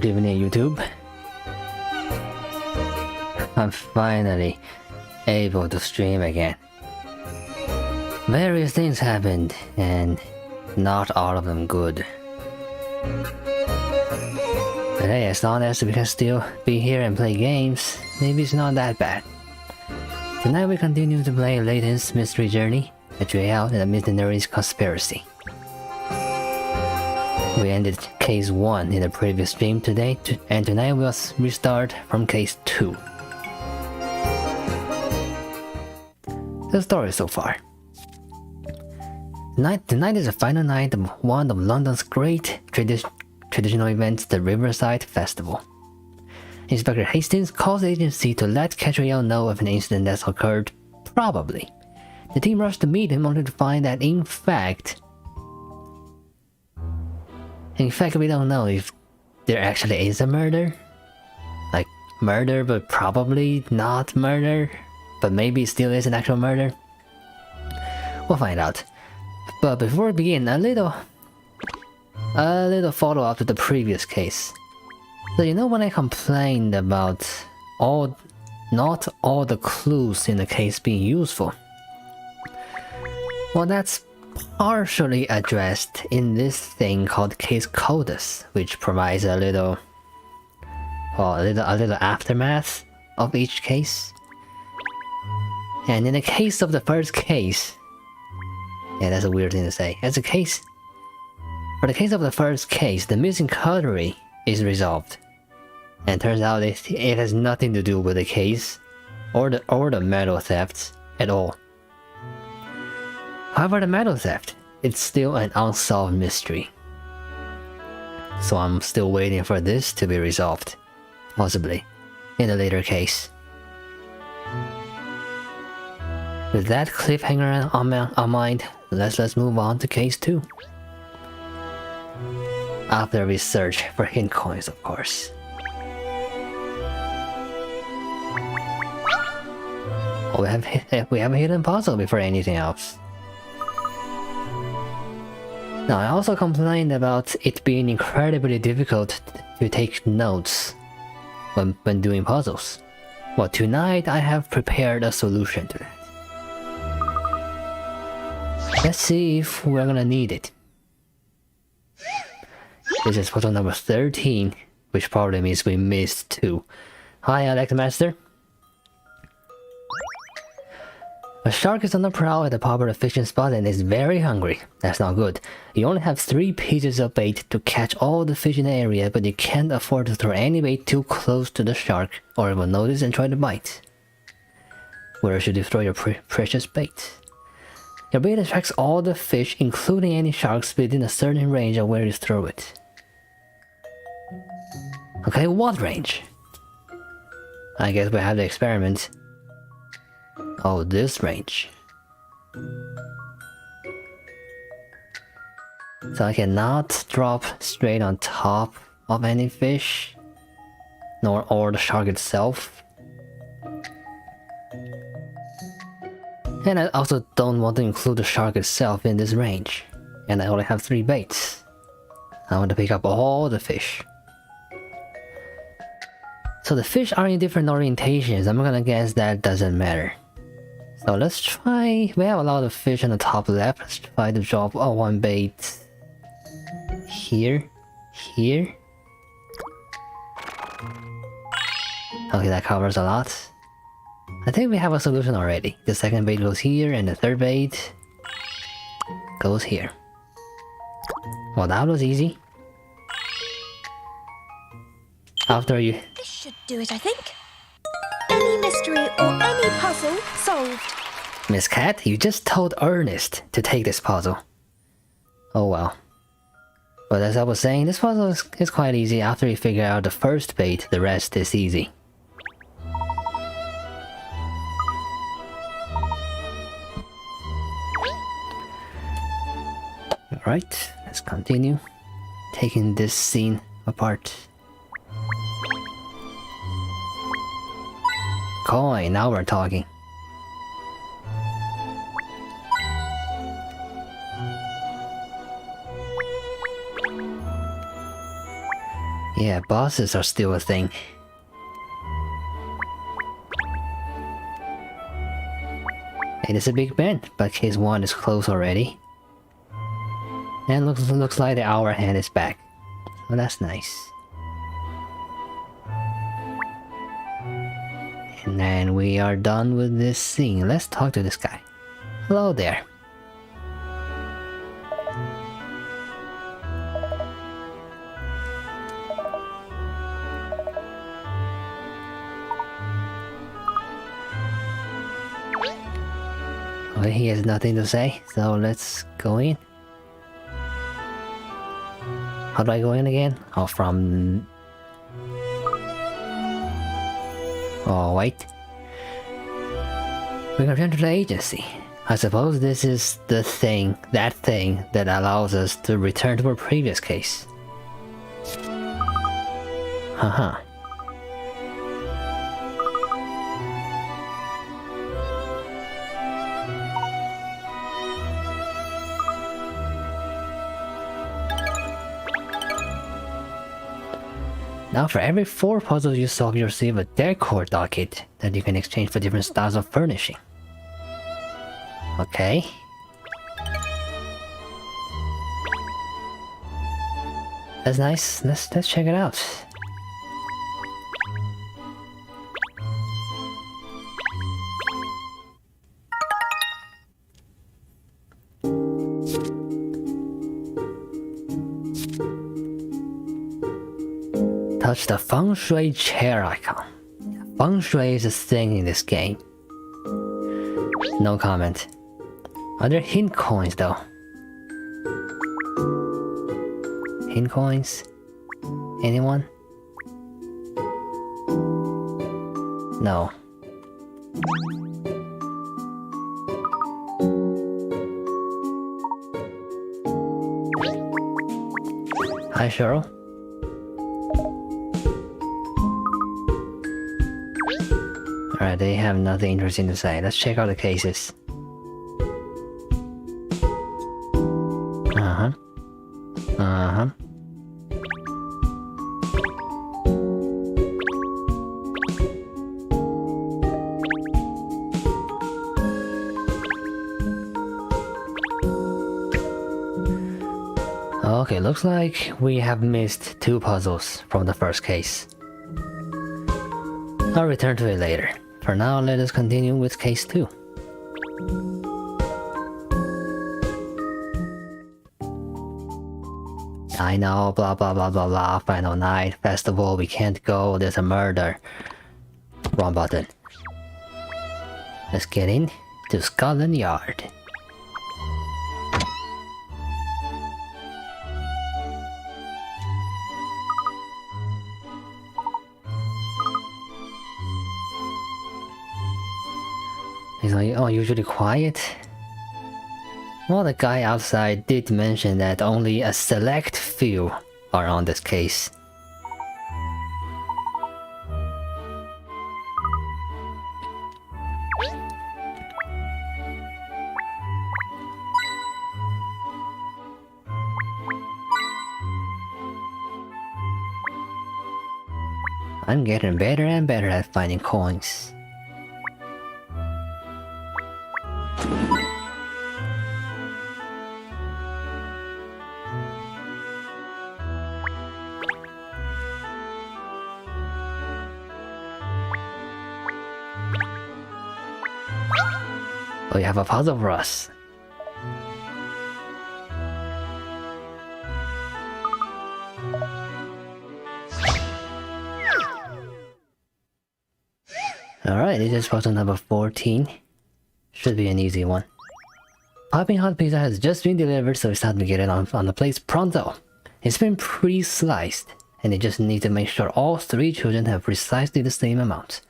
Good evening, YouTube. I'm finally able to stream again. Various things happened, and not all of them good. But hey, as long as we can still be here and play games, maybe it's not that bad. Tonight we continue to play Layton's Mystery Journey, a trail in a Missionary's Conspiracy. We ended Case 1 in the previous stream today, and tonight we'll restart from Case 2. The story so far. Tonight is the final night of one of London's great traditional events, the Riverside Festival. Inspector Hastings calls the agency to let Catriel know of an incident that's occurred, probably. The team rushed to meet him only to find that in fact we don't know if there actually is a murder. Like murder, but probably not murder. But maybe it still is an actual murder. We'll find out. But before we begin, a little follow-up to the previous case. So you know when I complained about not all the clues in the case being useful? Well, that's partially addressed in this thing called Case Codex, which provides a little aftermath of each case. And in the case of the first case, yeah, that's a weird thing to say. For the case of the first case, the missing cutlery is resolved, and turns out it has nothing to do with the case or the metal theft at all. However, the metal theft, it's still an unsolved mystery. So I'm still waiting for this to be resolved, possibly in a later case. With that cliffhanger on mind, let's move on to Case 2. After we search for hint coins, of course. Oh, we have a hidden puzzle before anything else. Now, I also complained about it being incredibly difficult to take notes when doing puzzles. Well, tonight I have prepared a solution to that. Let's see if we're gonna need it. This is puzzle number 13, which probably means we missed 2. Hi, Alex Master. A shark is on the prowl at a popular fishing spot and is very hungry. That's not good. You only have 3 pieces of bait to catch all the fish in the area, but you can't afford to throw any bait too close to the shark, or it will notice and try to bite. Where should you throw your precious bait? Your bait attracts all the fish, including any sharks, within a certain range of where you throw it. Okay, what range? I guess we have to experiment. Oh, this range. So I cannot drop straight on top of any fish, or the shark itself. And I also don't want to include the shark itself in this range. And I only have 3 baits. I want to pick up all the fish. So the fish are in different orientations. I'm gonna guess that doesn't matter. So let's try. We have a lot of fish on the top left. Let's try to drop one bait here. Okay, that covers a lot. I think we have a solution already. The second bait goes here, and the third bait goes here. Well, that was easy. After you... This should do it, I think. Any mystery or any puzzle solved. Miss Cat, you just told Ernest to take this puzzle. Oh well. But as I was saying, this puzzle is quite easy. After you figure out the first bait, the rest is easy. Alright, let's continue taking this scene apart. Coin, now we're talking. Yeah, bosses are still a thing. It is a big band, but case 1 is closed already. And looks like the hour hand is back. So that's nice. And then we are done with this scene. Let's talk to this guy. Hello there. Well, he has nothing to say, so let's go in. How do I go in again? Oh, from... Oh, wait. We can return to the agency. I suppose this is the thing, that thing, that allows us to return to our previous case. Haha. Now for every 4 puzzles you solve, you receive a decor docket that you can exchange for different styles of furnishing. Okay. That's nice. Let's check it out. Touch the feng shui chair icon. Feng shui is a thing in this game. No comment. Are there hint coins though? Hint coins? Anyone? No. Hi Cheryl. Alright, they have nothing interesting to say. Let's check out the cases. Uh-huh. Uh-huh. Okay, looks like we have missed 2 puzzles from the first case. I'll return to it later. For now, let us continue with case 2. I know, blah blah blah blah blah, final night, festival, we can't go, there's a murder. Wrong button. Let's get in to Scotland Yard. It's like, oh, usually quiet. Well, the guy outside did mention that only a select few are on this case. I'm getting better and better at finding coins. Oh, you have a puzzle for us. Alright, this is puzzle number 14. Should be an easy one. Popping hot pizza has just been delivered, so it's time to get it on the place pronto. It's been pre-sliced, and they just need to make sure all 3 children have precisely the same amount.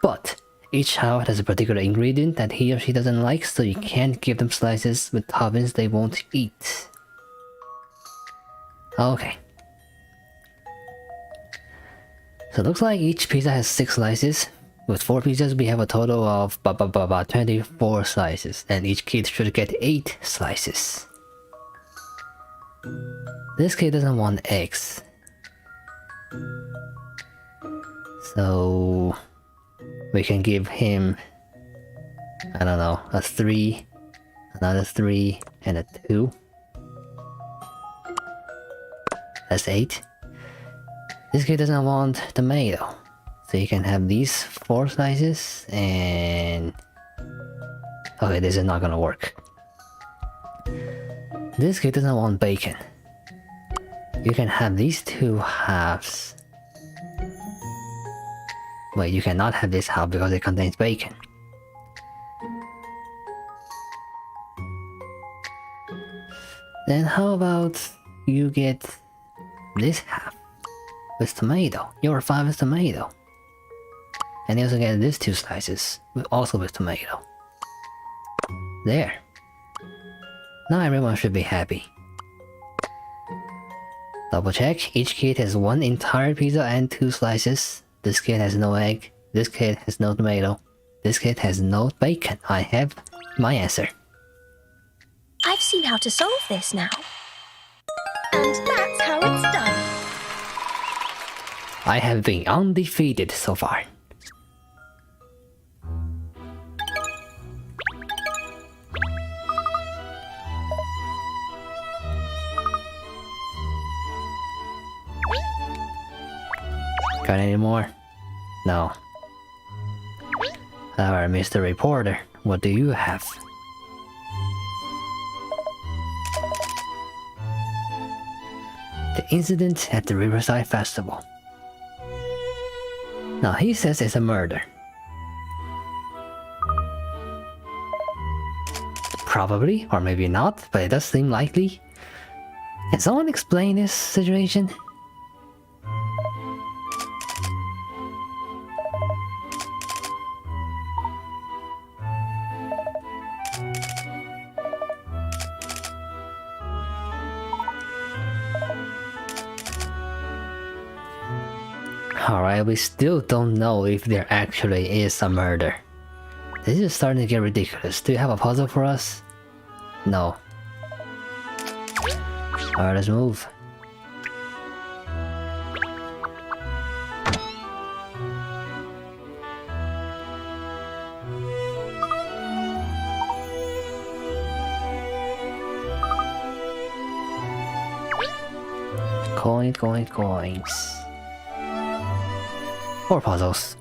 But each child has a particular ingredient that he or she doesn't like, so you can't give them slices with toppings they won't eat. Okay. So it looks like each pizza has 6 slices. With 4 pizzas, we have a total of 24 slices, and each kid should get 8 slices. This kid doesn't want eggs. So we can give him, I don't know, a 3, another 3, and a 2. That's 8. This kid doesn't want tomato, so you can have these 4 slices and... Okay, this is not gonna work. This kid doesn't want bacon. You can have these 2 halves. Wait, you cannot have this half because it contains bacon. Then how about you get this half with tomato? Your 5 is tomato. And you also get these 2 slices, also with tomato. There. Now everyone should be happy. Double check, each kid has 1 entire pizza and 2 slices. This kid has no egg, this kid has no tomato, this kid has no bacon. I have my answer. I've seen how to solve this now. And that's how it's done. I have been undefeated so far. Got any more? No. Alright, Mr. Reporter, what do you have? The incident at the Riverside Festival. Now he says it's a murder. Probably, or maybe not, but it does seem likely. Can someone explain this situation? Alright, we still don't know if there actually is a murder. This is starting to get ridiculous. Do you have a puzzle for us? No. Alright, let's move. Coins. 4 puzzles.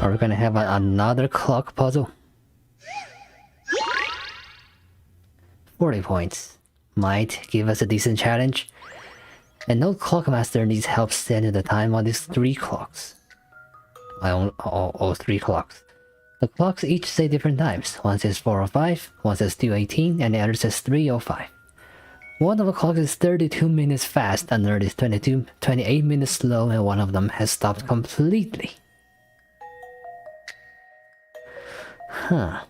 Are we gonna have another clock puzzle? 40 points. Might give us a decent challenge. And no clockmaster needs help setting the time on these 3 clocks. I own all 3 clocks. The clocks each say different times. One says 4:05, one says 2:18, and the other says 3:05. One of the clocks is 32 minutes fast, another is 28 minutes slow, and one of them has stopped completely. Huh.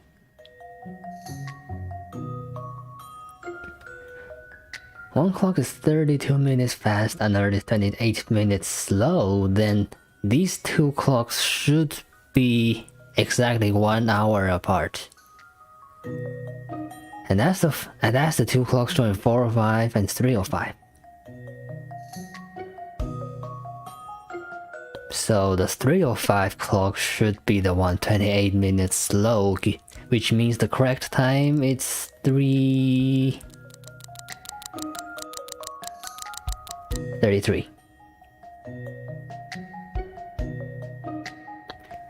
One clock is 32 minutes fast, another is 28 minutes slow, then these 2 clocks should be exactly 1 hour apart. And that's the 2 clocks showing 4:05 and 3:05. So the 3:05 clock should be the one 28 minutes slow, which means the correct time is 3:33.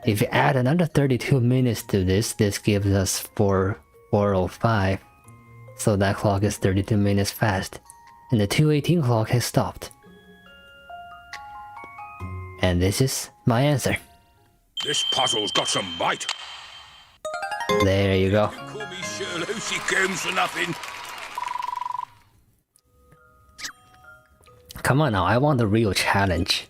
If you add another 32 minutes to this gives us 4:05. So that clock is 32 minutes fast. And the 2:18 clock has stopped. And this is my answer. This puzzle's got some bite. There you go. Call me Sherlock Holmes for nothing. Come on now, I want the real challenge.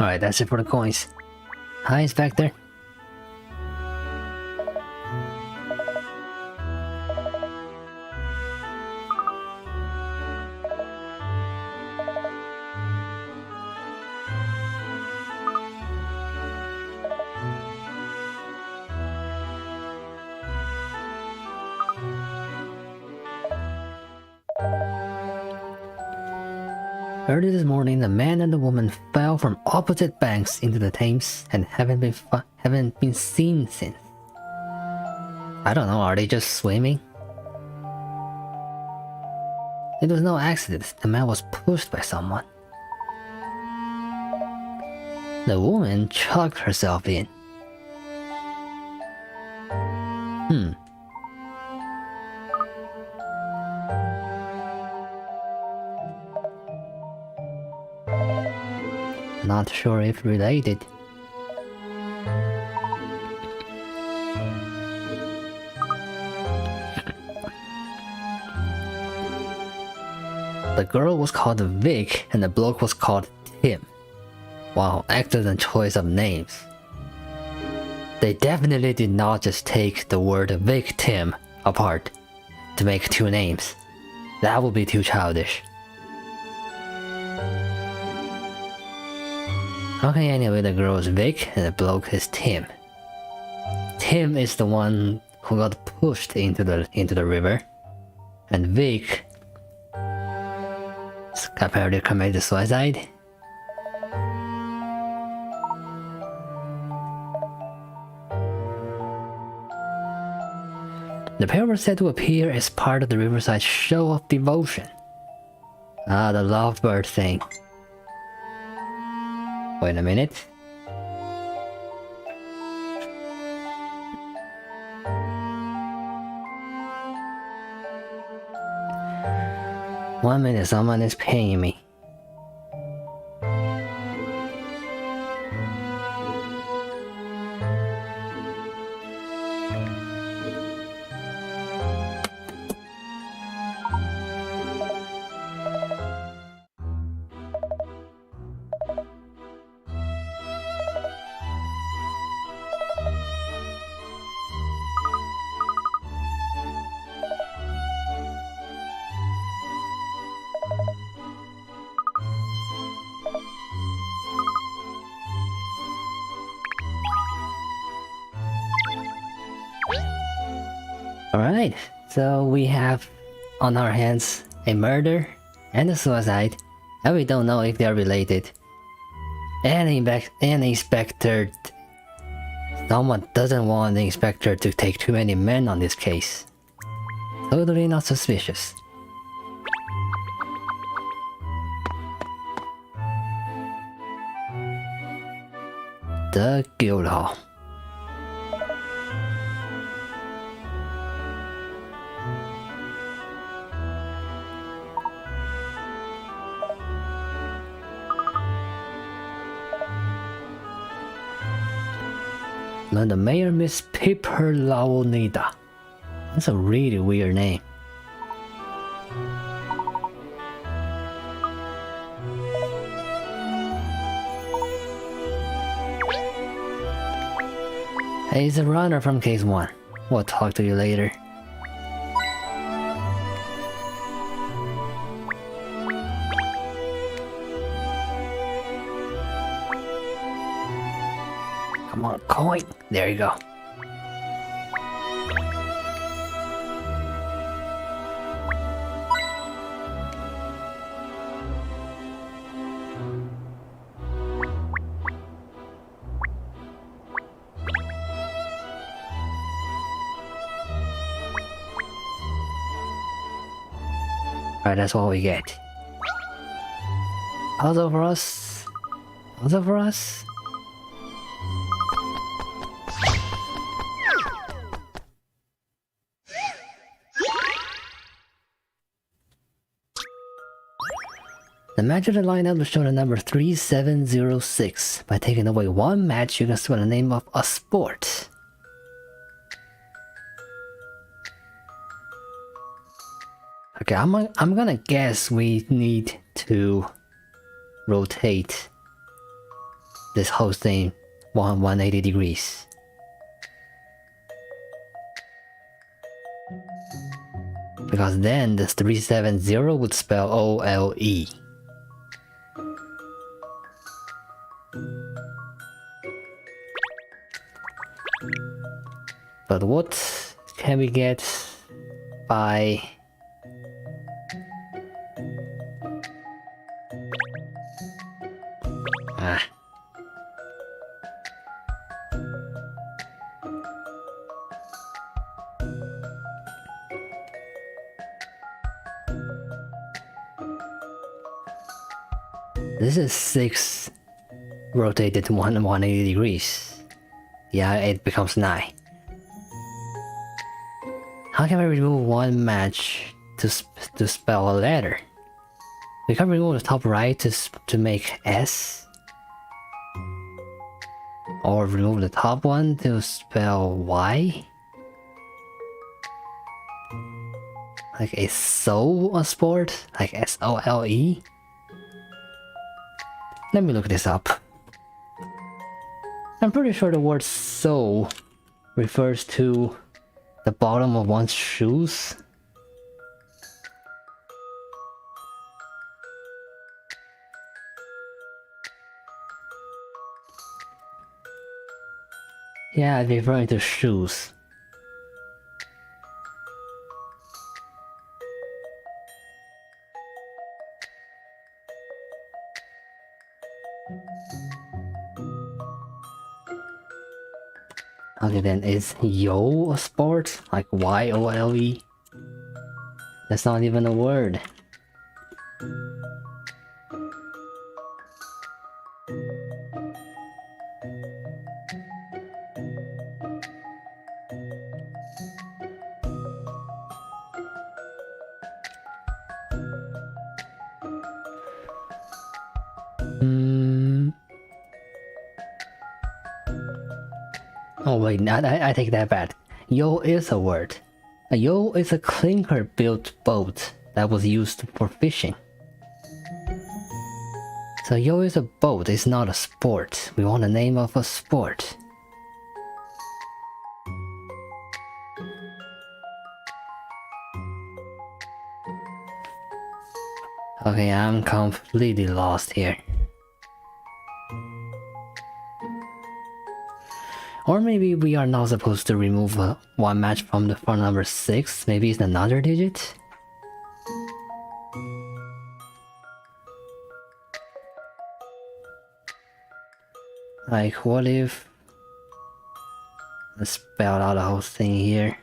Alright, that's it for the coins. Hi, Inspector. Early this morning, the man and the woman fell from opposite banks into the Thames and haven't been seen since. I don't know, are they just swimming? It was no accident, the man was pushed by someone. The woman chucked herself in. Not sure if related. The girl was called Vic and the bloke was called Tim. Wow, excellent choice of names. They definitely did not just take the word victim apart to make two names. That would be too childish. Okay, anyway, the girl is Vic and the bloke is Tim. Tim is the one who got pushed into the river, and Vic apparently committed suicide. The pair were said to appear as part of the riverside show of devotion. Ah, the lovebird thing. Wait a minute. One minute, someone is paying me. Alright, so we have on our hands a murder and a suicide, and we don't know if they are related. And the inspector... Someone doesn't want the inspector to take too many men on this case. Totally not suspicious. The guild hall. Now the mayor, Miss Pipper Laonida. That's a really weird name. Hey, it's a runner from case 1. We'll talk to you later. Come on, coin. There you go. Alright, that's what we get. Puzzle for us. Puzzle for us. The match of the lineup will show the number 3706. By taking away one match, you can spell the name of a sport. Okay, I'm gonna guess we need to rotate this whole thing 180 degrees. Because then this 370 would spell OLE. But what can we get by this is 6 rotated to 180 degrees. Yeah, it becomes 9. How can I remove one match to spell a letter? We can remove the top right to make S. Or remove the top one to spell Y. Like is soul a sport? Like SOLE? Let me look this up. I'm pretty sure the word sole refers to the bottom of one's shoes. Yeah, it's referring to shoes. Okay, then is yo a sport? Like YOLE? That's not even a word. Oh wait, I take that back. Yo is a word. A yo is a clinker-built boat that was used for fishing. So yo is a boat, it's not a sport. We want the name of a sport. Okay, I'm completely lost here. Or maybe we are not supposed to remove one match from the front number 6. Maybe it's another digit? Like, what if... Let's spell out the whole thing here.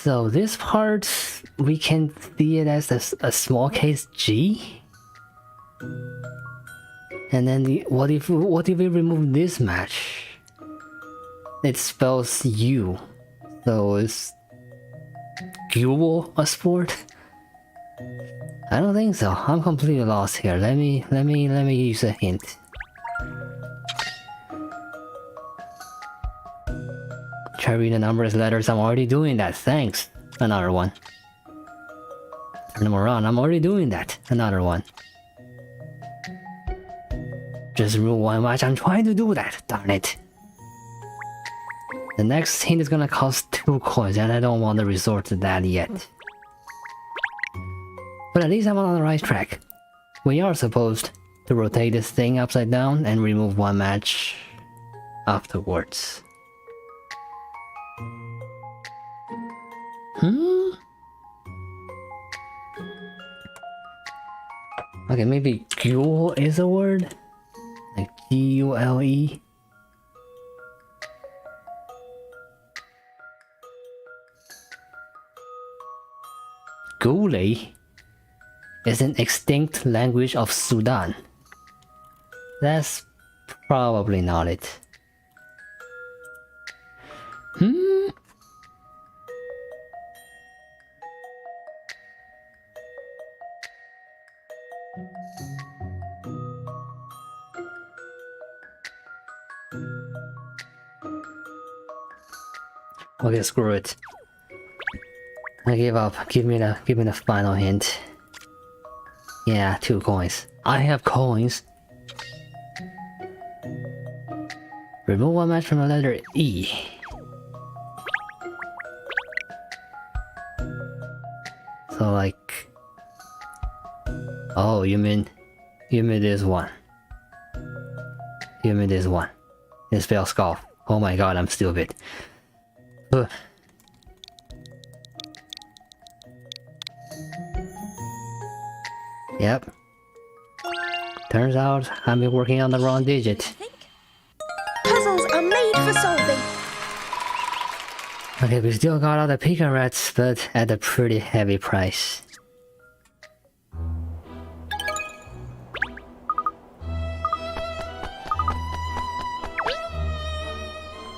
So this part, we can see it as a small case G. And then what if we remove this match? It spells U. So is Guel a sport? I don't think so. I'm completely lost here. Let me use a hint. Try reading the numbers, letters. I'm already doing that. Thanks. Another one. Turn them around. I'm already doing that. Another one. Just remove one match. I'm trying to do that. Darn it. The next hint is gonna cost 2 coins, and I don't want to resort to that yet. But at least I'm on the right track. We are supposed to rotate this thing upside down and remove one match afterwards. Okay, maybe Guel is a word? Like G-U-L-E? Gule? is an extinct language of Sudan. That's probably not it. Okay, screw it. I give up. Give me the final hint. Yeah, 2 coins. I have coins. Remove 1 match from the letter E. So like... Oh, you mean this one. You mean this one. It spells golf. Oh my god, I'm stupid. Ugh. Yep. Turns out I've been working on the wrong digit. Puzzles are made for solving. Okay, we still got all the Pika Rats, but at a pretty heavy price.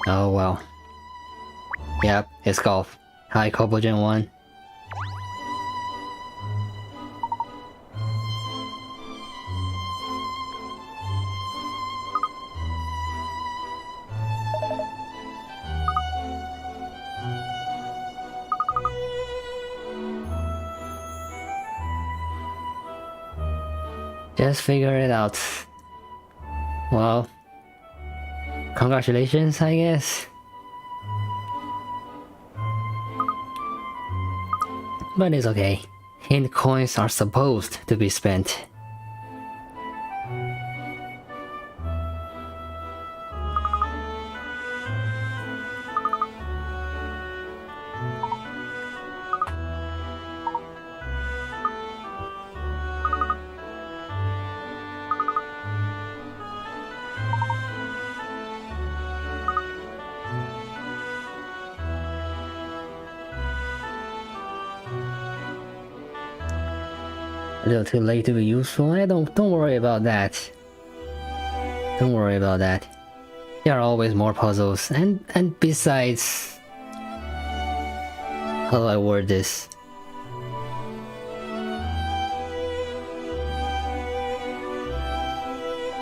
Oh well. Yep, it's golf. Hi, Copogen 1. Just figure it out. Well, congratulations, I guess. But it's okay. Hint coins are supposed to be spent. A little too late to be useful. Don't worry about that. Don't worry about that. There are always more puzzles, and besides, how do I word this?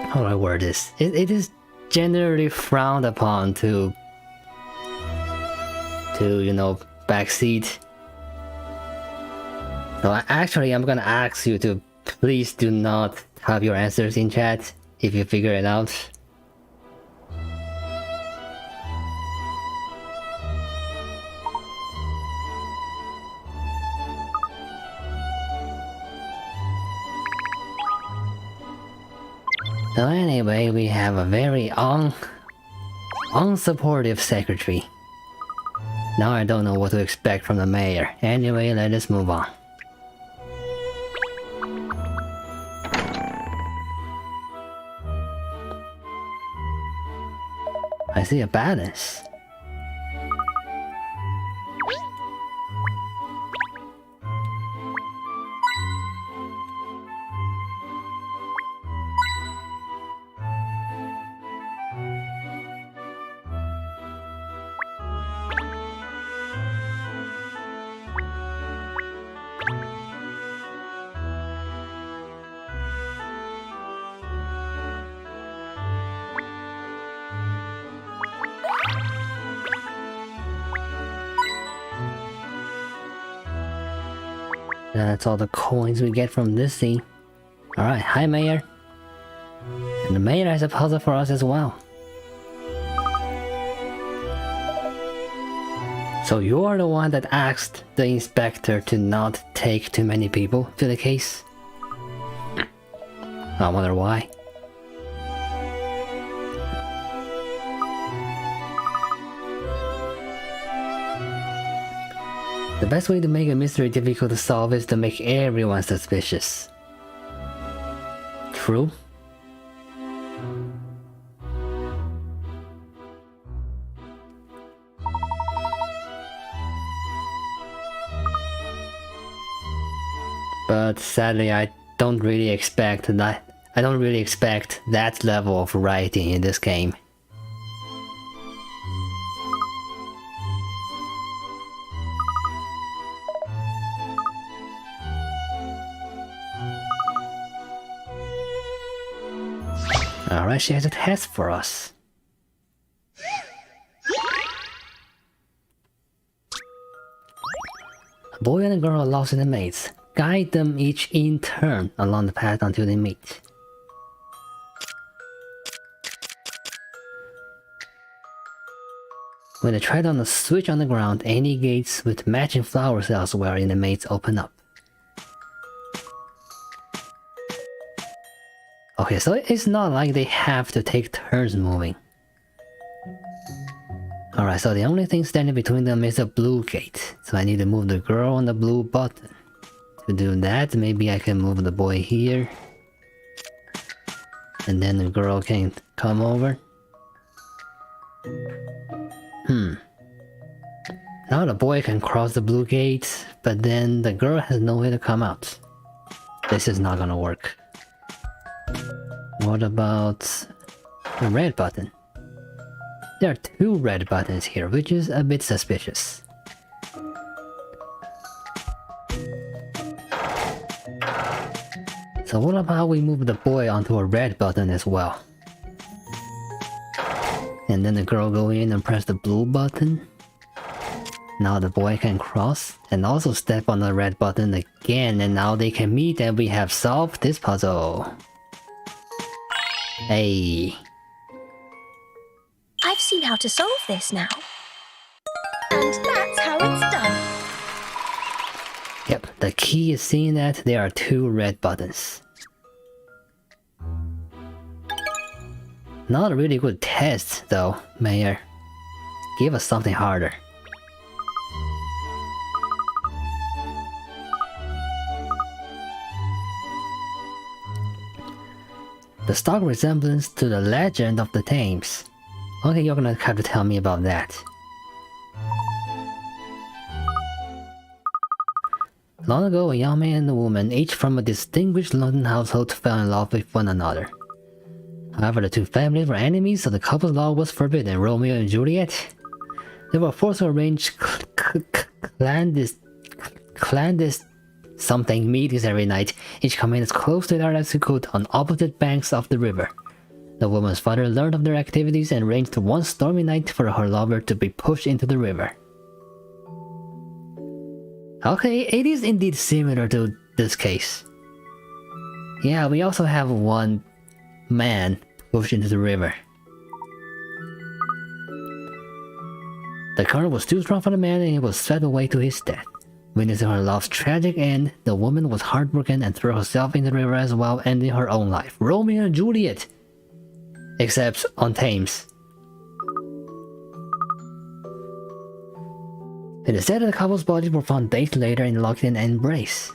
How do I word this? It is generally frowned upon to you know, backseat. So I'm gonna ask you to please do not have your answers in chat if you figure it out. So anyway, we have a very unsupportive secretary. Now I don't know what to expect from the mayor. Anyway, let us move on. I see a balance. That's all the coins we get from this scene. Alright, hi Mayor. And the Mayor has a puzzle for us as well. So you're the one that asked the inspector to not take too many people to the case? I wonder why. The best way to make a mystery difficult to solve is to make everyone suspicious. True? But sadly, I don't really expect that level of writing in this game. Alright, she has a test for us. A boy and a girl are lost in the maze. Guide them each in turn along the path until they meet. When they tread on a switch on the ground, any gates with matching flowers elsewhere in the maze open up. Okay, so it's not like they have to take turns moving. Alright, so the only thing standing between them is a blue gate. So I need to move the girl on the blue button. To do that, maybe I can move the boy here. And then the girl can come over. Now the boy can cross the blue gate, but then the girl has no way to come out. This is not gonna work. What about the red button? There are two red buttons here, which is a bit suspicious. So what about we move the boy onto a red button as well? And then the girl go in and press the blue button. Now the boy can cross and also step on the red button again, and now they can meet and we have solved this puzzle. Hey. I've seen how to solve this now. And that's how it's done. Yep, the key is seeing that there are two red buttons. Not a really good test though, Mayor. Give us something harder. The stark resemblance to the legend of the Thames. Okay, you're gonna have to tell me about that. Long ago, a young man and a woman, each from a distinguished London household, fell in love with one another. However, the two families were enemies, so the couple's love was forbidden. Romeo and Juliet? They were forced to arrange clandestine something meetings every night, each coming as close to their as he could on opposite banks of the river. The woman's father learned of their activities and arranged one stormy night for her lover to be pushed into the river. Okay, it is indeed similar to this case. Yeah, we also have one man pushed into the river. The current was too strong for the man and he was swept away to his death. Witnessing her love's tragic end, the woman was heartbroken and threw herself in the river as well, ending her own life. Romeo and Juliet! Except on Thames. It is said that the couple's bodies were found days later and locked in an embrace.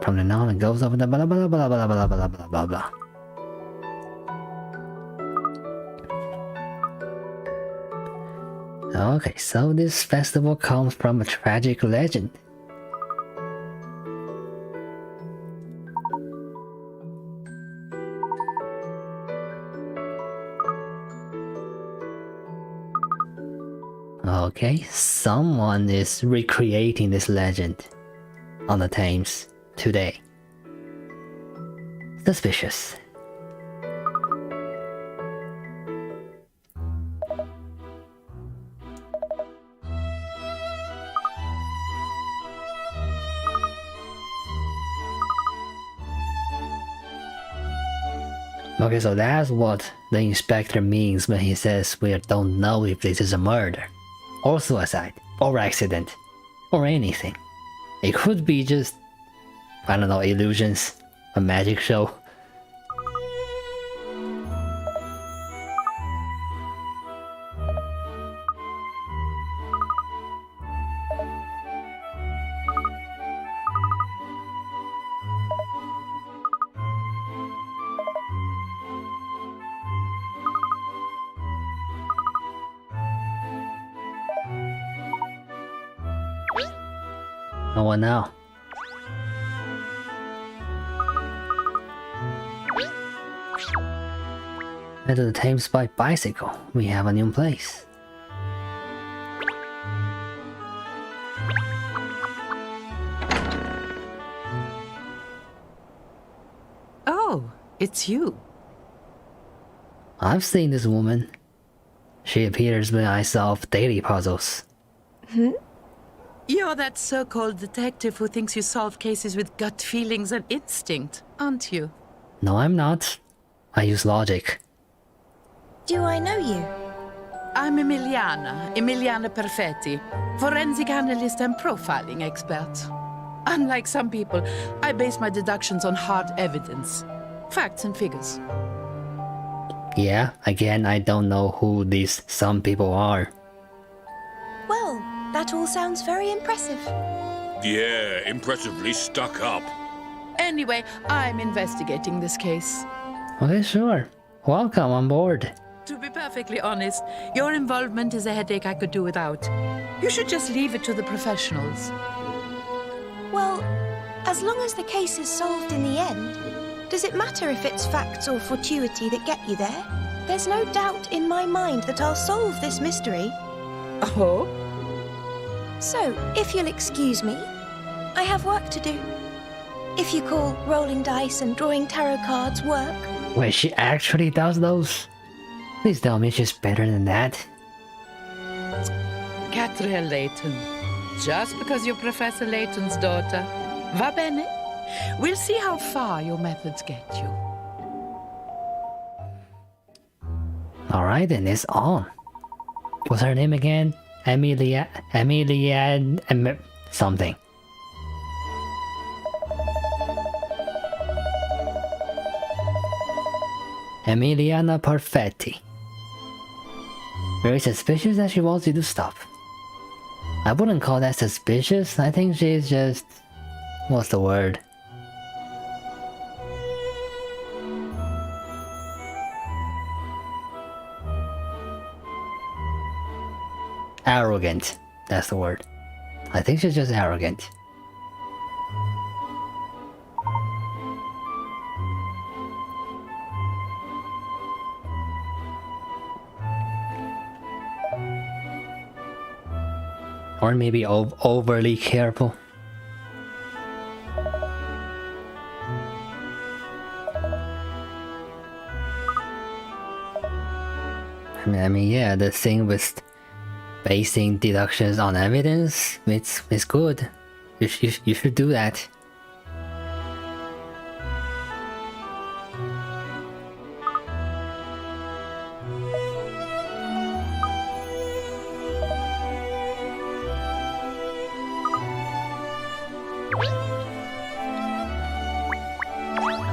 From the now it goes over the blah blah blah blah blah blah blah blah blah blah. Okay, so this festival comes from a tragic legend. Okay, someone is recreating this legend on the Thames today. Suspicious. Okay, so that's what the inspector means when he says we don't know if this is a murder, or suicide, or accident, or anything. It could be just, I don't know, illusions, a magic show. Oh, what now? And to the Thames by bicycle, we have a new place. Oh, it's you. I've seen this woman. She appears when I solve daily puzzles. You're that so-called detective who thinks you solve cases with gut feelings and instinct, aren't you? No, I'm not. I use logic. Do I know you? I'm Emiliana Perfetti, forensic analyst and profiling expert. Unlike some people, I base my deductions on hard evidence, facts and figures. Yeah, again, I don't know who these some people are. Well, that all sounds very impressive. Yeah, impressively stuck up. Anyway, I'm investigating this case. Okay, sure. Welcome on board. To be perfectly honest, your involvement is a headache I could do without. You should just leave it to the professionals. Well, as long as the case is solved in the end, does it matter if it's facts or fortuity that get you there? There's no doubt in my mind that I'll solve this mystery. Oh? So, if you'll excuse me, I have work to do. If you call rolling dice and drawing tarot cards work. Wait, she actually does those? Please tell me she's better than that. Catriel Layton. Just because you're Professor Layton's daughter. Va bene? We'll see how far your methods get you. Alright, then it's on. What's her name again? Emilia something. Emiliana Perfetti. Very suspicious that she wants you to stop. I wouldn't call that suspicious. I think she's just... what's the word? Arrogant. That's the word. I think she's just arrogant. Or maybe overly careful. I mean, yeah, the thing with basing deductions on evidence, it's good. You should do that.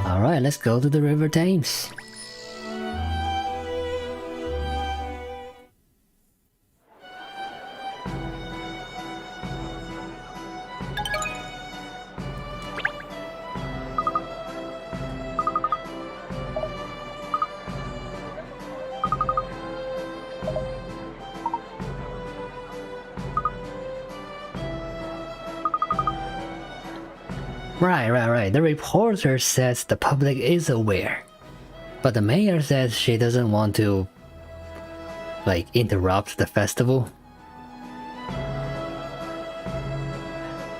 Alright, let's go to the River Thames. Right. The reporter says the public is aware. But the mayor says she doesn't want to, like, interrupt the festival.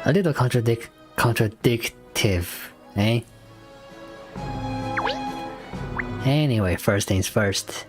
A little contradictive, eh? Anyway, first things first.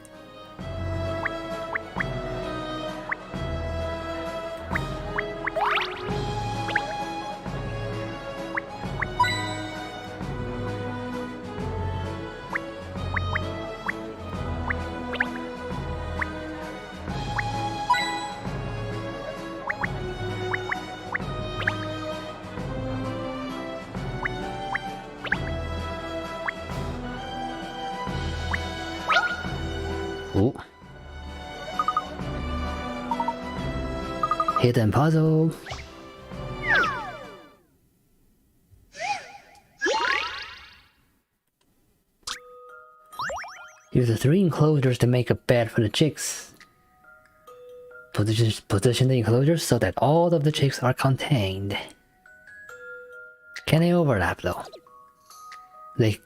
Ooh. Hidden puzzle. Use the 3 enclosures to make a bed for the chicks. Position the enclosures so that all of the chicks are contained. Can they overlap though? They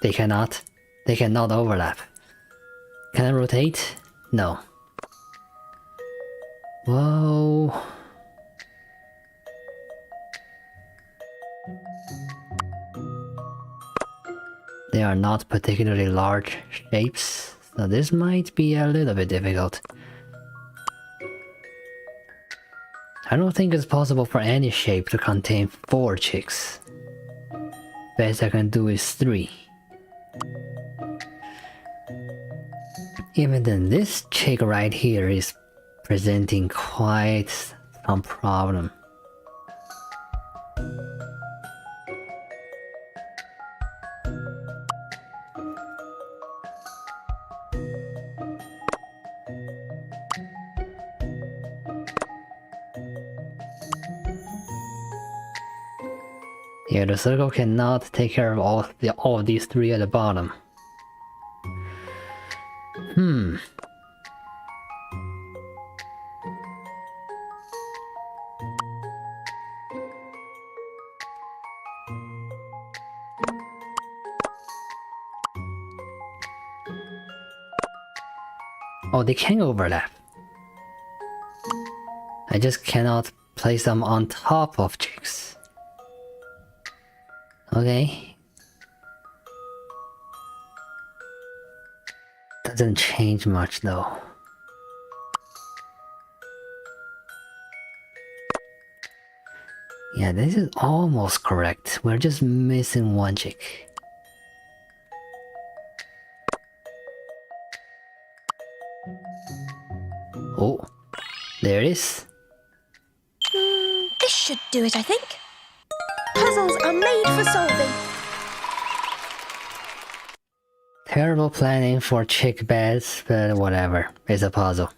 cannot. They cannot overlap. Can I rotate? No. Whoa. They are not particularly large shapes, so this might be a little bit difficult. I don't think it's possible for any shape to contain 4 chicks. Best I can do is 3. Even then, this chick right here is presenting quite some problem. Yeah, the circle cannot take care of all of these 3 at the bottom. Oh, they can overlap. I just cannot place them on top of chicks. Okay. Doesn't change much though. Yeah, this is almost correct. We're just missing 1 chick. Oh, there it is. This should do it, I think. Puzzles are made for solving. Terrible planning for chick beds, but whatever. It's a puzzle.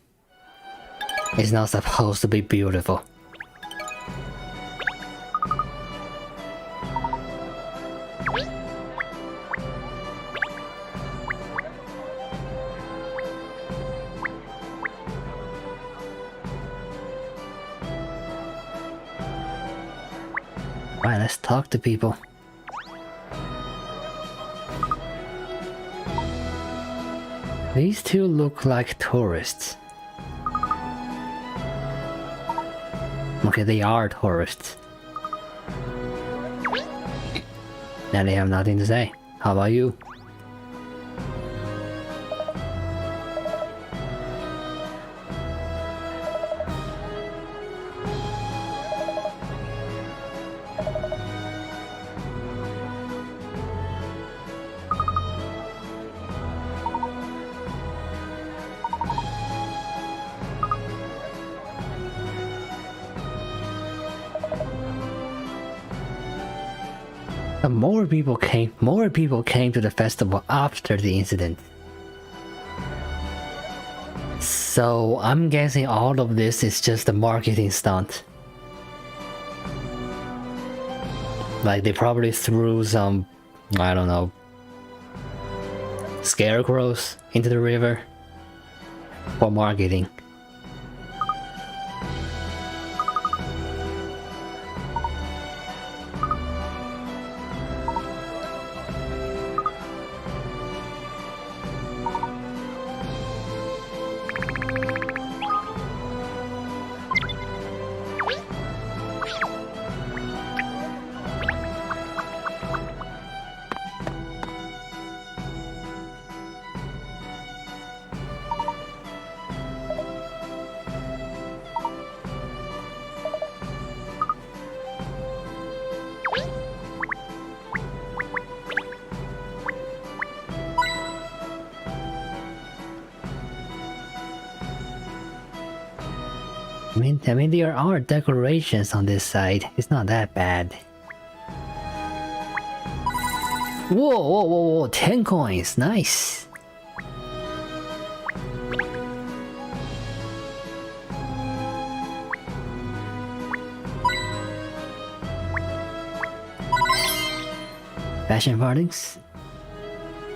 It's not supposed to be beautiful. Right, let's talk to people. These 2 look like tourists. Okay, they are tourists. Now they have nothing to say. How about you? More people came to the festival after the incident. So I'm guessing all of this is just a marketing stunt. Like they probably threw some, I don't know, scarecrows into the river for marketing. I mean, there are decorations on this side. It's not that bad. Whoa, whoa, whoa, whoa! 10 coins, nice. Fashion farthings?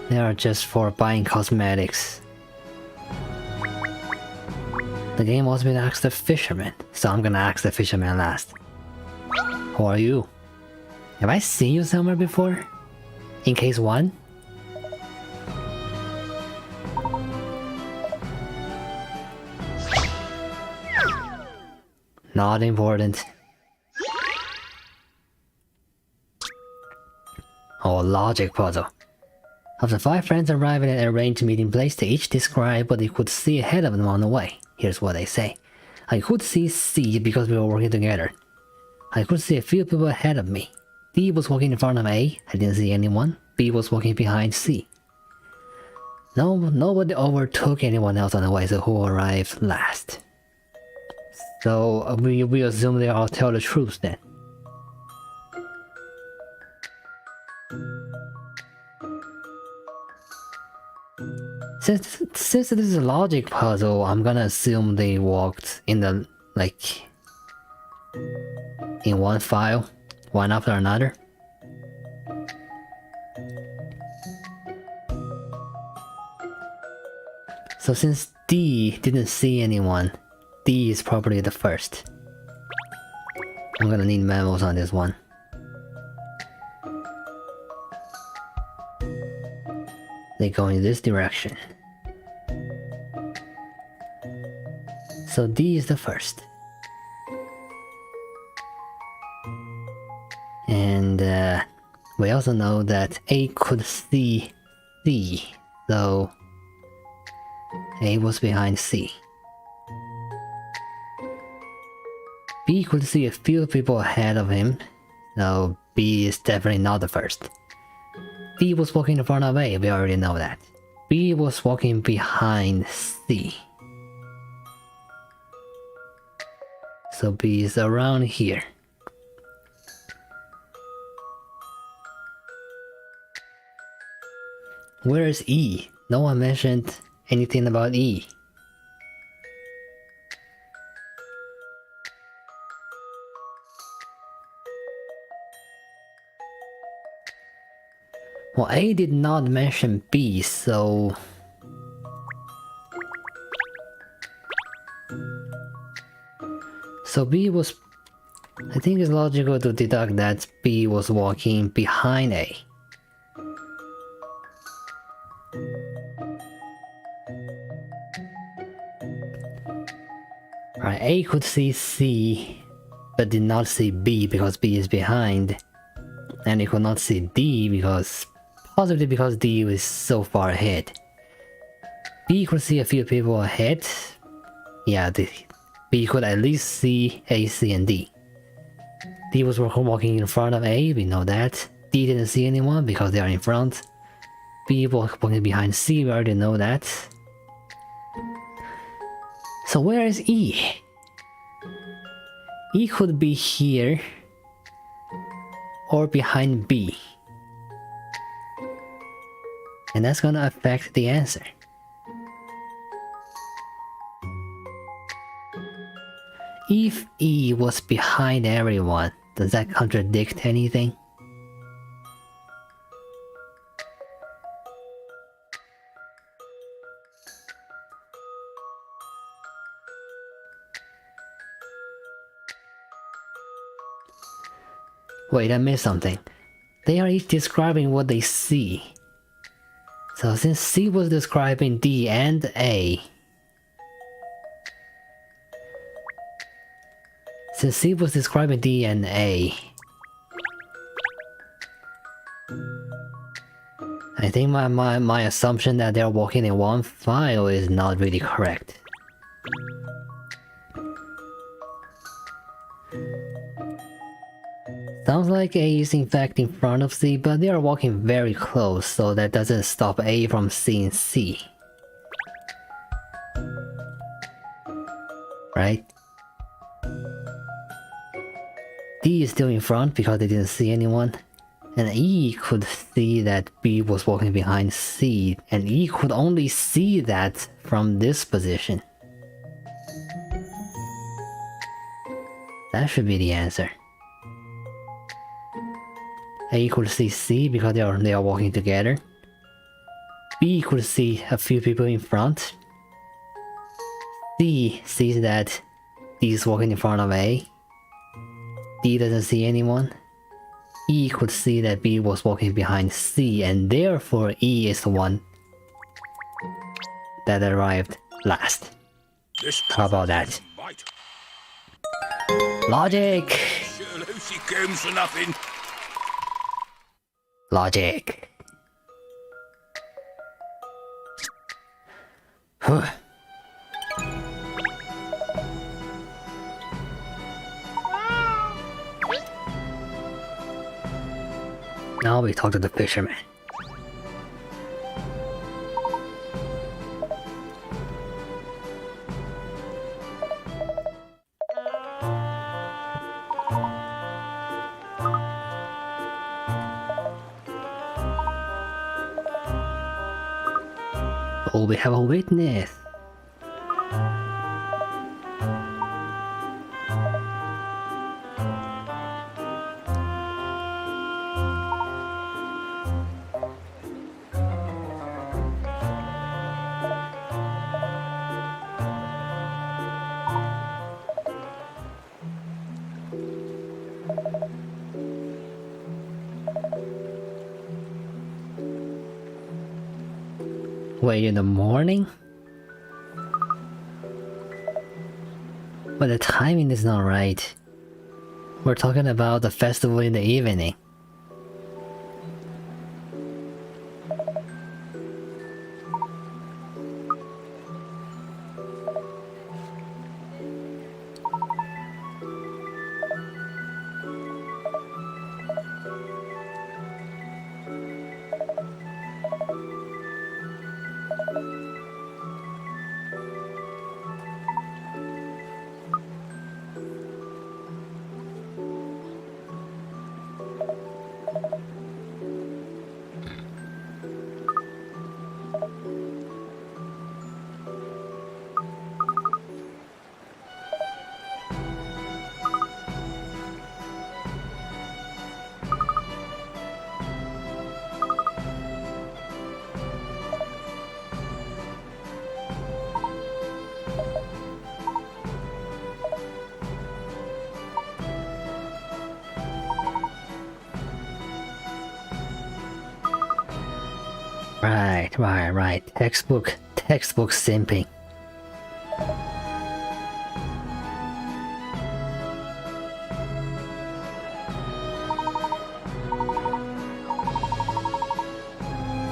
They are just for buying cosmetics. The game wants me to ask the fisherman, so I'm gonna ask the fisherman last. Who are you? Have I seen you somewhere before? In case 1? Not important. Oh, logic puzzle. Of the 5 friends arriving at an arranged meeting place, they each describe what they could see ahead of them on the way. Here's what they say. I could see C because we were working together. I could see a few people ahead of me. D was walking in front of A. I didn't see anyone. B was walking behind C. No, nobody overtook anyone else on the way, so who arrived last? So we assume they all tell the truth then. Since this is a logic puzzle, I'm gonna assume they walked in the, like, in one file, one after another. So since D didn't see anyone, D is probably the first. I'm gonna need memos on this one. They go in this direction. So D is the first. And we also know that A could see C, so A was behind C. B could see a few people ahead of him, so B is definitely not the first. D was walking in front of A, we already know that. B was walking behind C. So B is around here. Where is E? No one mentioned anything about E. Well, A did not mention B, so... So B was... I think it's logical to deduct that B was walking behind A. Right, A could see C, but did not see B because B is behind. And it could not see D because... possibly because D was so far ahead. B could see a few people ahead. Yeah, B could at least see A, C, and D. D was walking in front of A, we know that. D didn't see anyone because they are in front. B was walking behind C, we already know that. So where is E? E could be here or behind B. And that's gonna affect the answer. If E was behind everyone, does that contradict anything? Wait, I missed something. They are each describing what they see. So since C was describing D and A, since C was describing D and A, I think my assumption that they're walking in one file is not really correct. Sounds like A is in fact in front of C, but they are walking very close, so that doesn't stop A from seeing C. Right? D is still in front because they didn't see anyone. And E could see that B was walking behind C, and E could only see that from this position. That should be the answer. A could see C because they are walking together. B could see a few people in front. C sees that D is walking in front of A. D doesn't see anyone. E could see that B was walking behind C, and therefore E is the one that arrived last. How about that? Right. Logic! Lucy comes for nothing. Logic. Huh. Now we talk to the fisherman. Oh, we have a witness. Wait, in the morning? But the timing is not right. We're talking about the festival in the evening. Right. Textbook simping.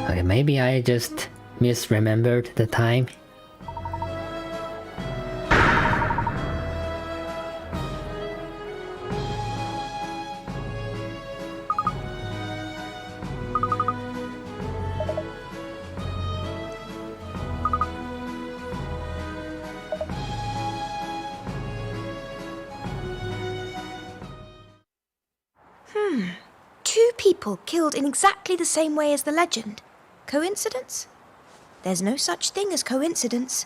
Okay, maybe I just misremembered the time. Two people killed in exactly the same way as the legend. Coincidence? There's no such thing as coincidence.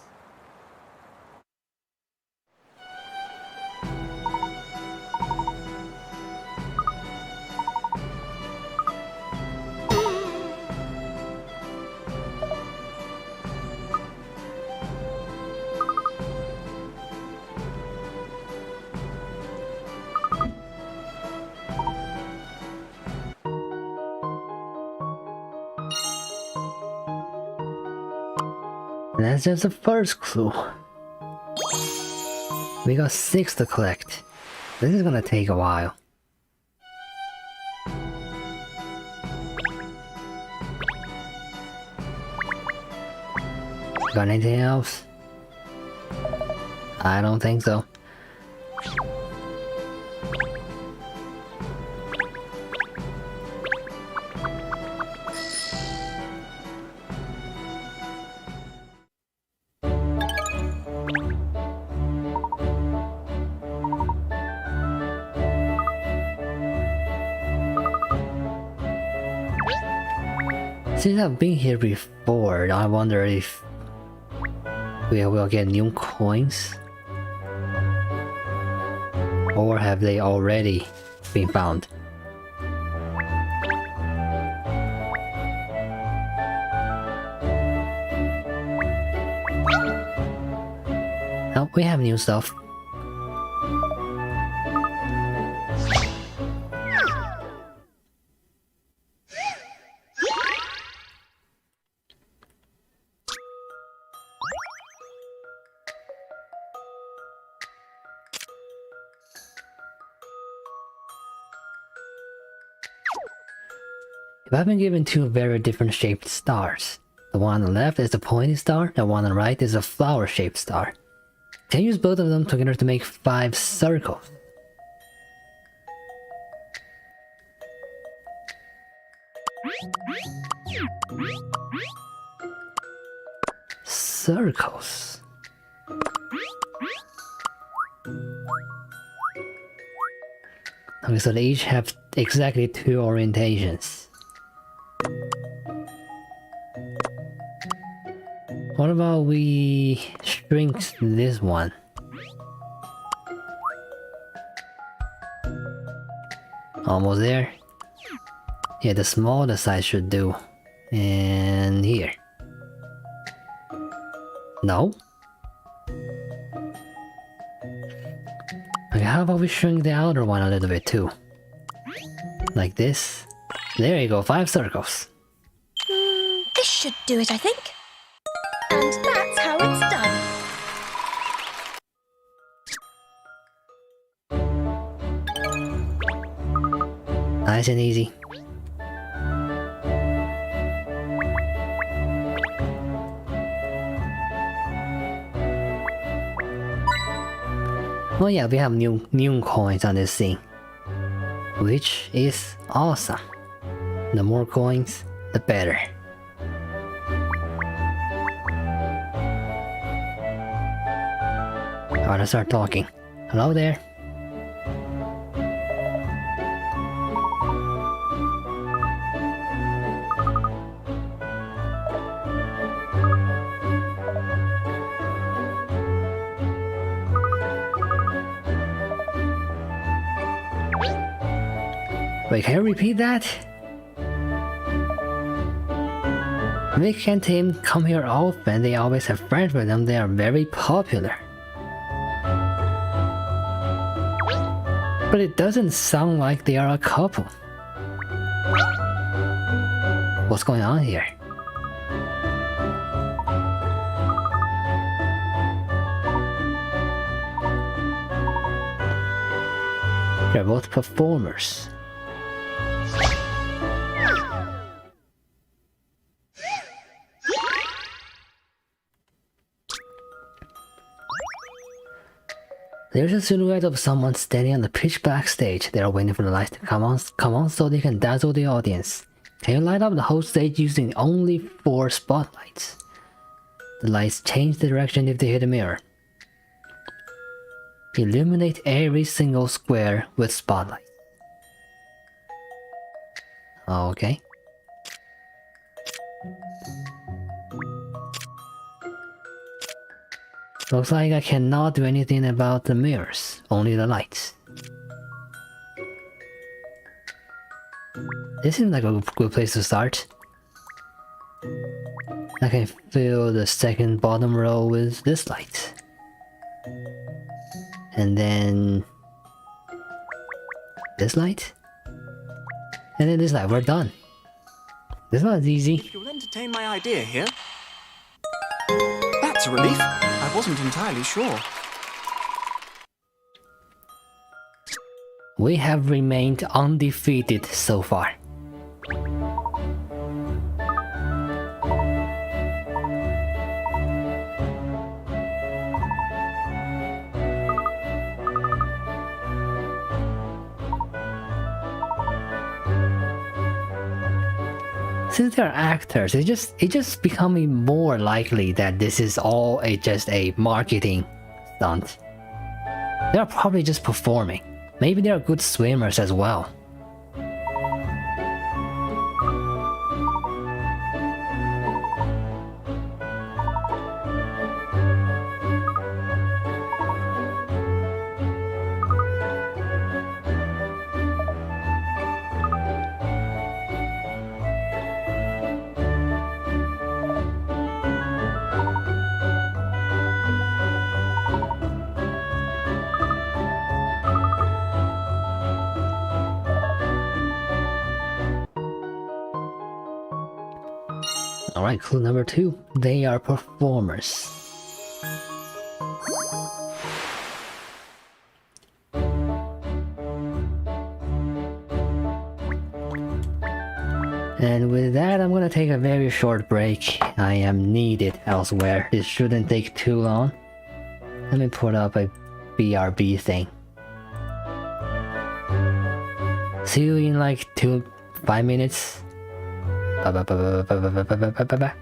That's just the first clue. We got 6 to collect. This is gonna take a while. Got anything else? I don't think so. Since I've been here before, I wonder if we will get new coins? Or have they already been found? Oh, we have new stuff. If I've been given two very different shaped stars, the one on the left is a pointy star, the one on the right is a flower-shaped star. Can use both of them together to make 5 circles. Circles. Okay, so they each have exactly 2 orientations. What about we shrink this one? Almost there. Yeah, the smaller size should do. And here. No? Okay, how about we shrink the outer one a little bit too? Like this. There you go, 5 circles. This should do it, I think. And that's how it's done. Nice and easy. Oh yeah, we have new coins on this scene, which is awesome. The more coins, the better. Alright, let's start talking. Hello there. Wait, can you repeat that? Vic and Tim come here often, they always have friends with them, they are very popular. But it doesn't sound like they are a couple. What's going on here? They're both performers. There's a silhouette of someone standing on the pitch black stage. They are waiting for the lights to come on so they can dazzle the audience. Can you light up the whole stage using only 4 spotlights? The lights change the direction if they hit a mirror. Illuminate every single square with spotlights. Okay. Looks like I cannot do anything about the mirrors, only the lights. This seems like a good place to start. I can fill the second bottom row with this light. And then this light. And then this light, we're done. This one's easy. You'll entertain my idea here. That's a relief. I wasn't entirely sure. We have remained undefeated so far. Since they're actors, it's just becoming more likely that this is all just a marketing stunt. They're probably just performing. Maybe they're good swimmers as well. Alright, clue number 2. They are performers. And with that, I'm gonna take a very short break. I am needed elsewhere. This shouldn't take too long. Let me put up a BRB thing. See you in like 5 minutes. Bye bye bye bye bye bye bye bye bye bye bye.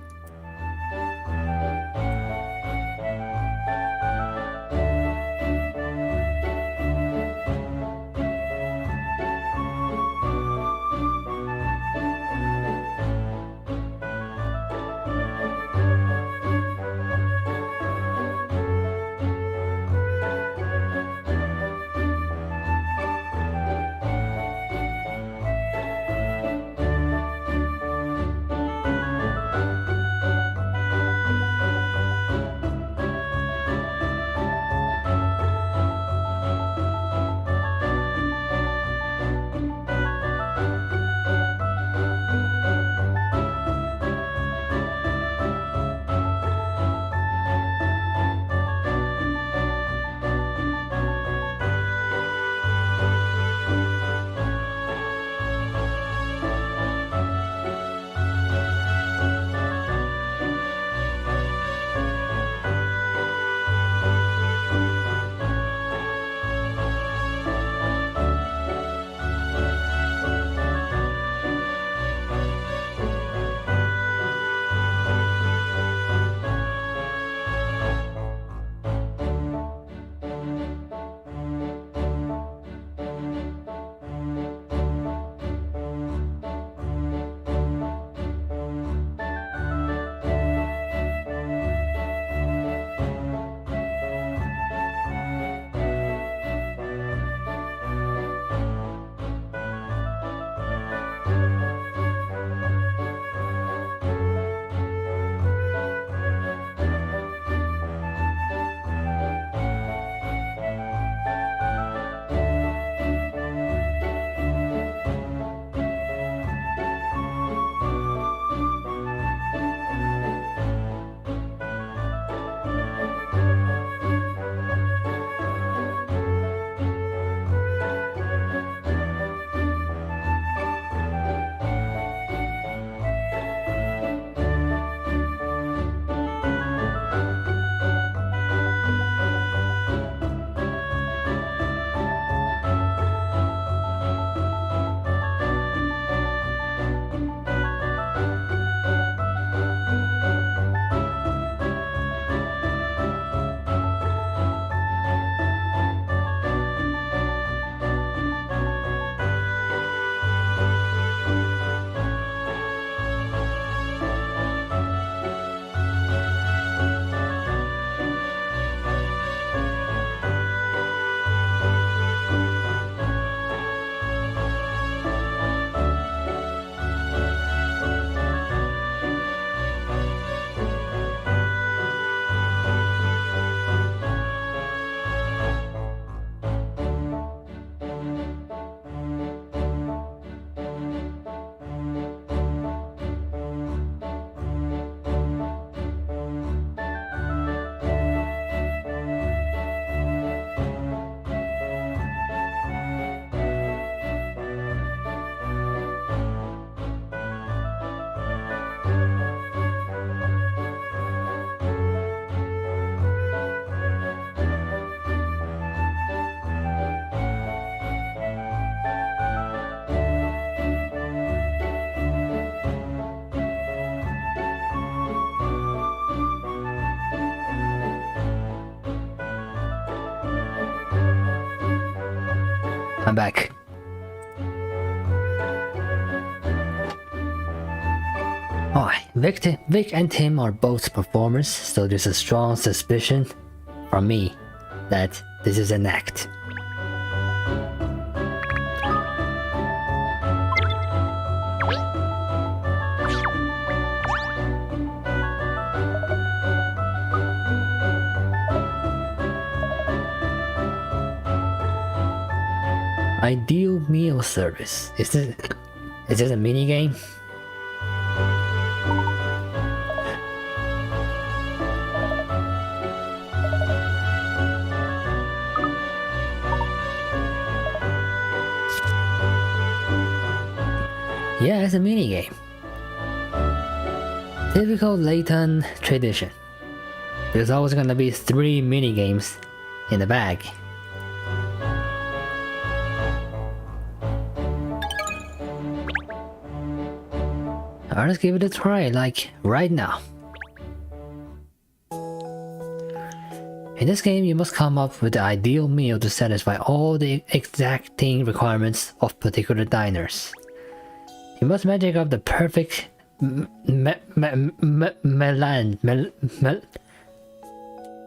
I'm back. Alright, Vic and Tim are both performers, so there's a strong suspicion from me that this is an act. Ideal meal service. Is this a mini game? Yeah, it's a mini game. Typical Layton tradition. There's always gonna be 3 mini games in the bag. Alright, let's give it a try, like right now. In this game, you must come up with the ideal meal to satisfy all the exacting requirements of particular diners. You must magic up the perfect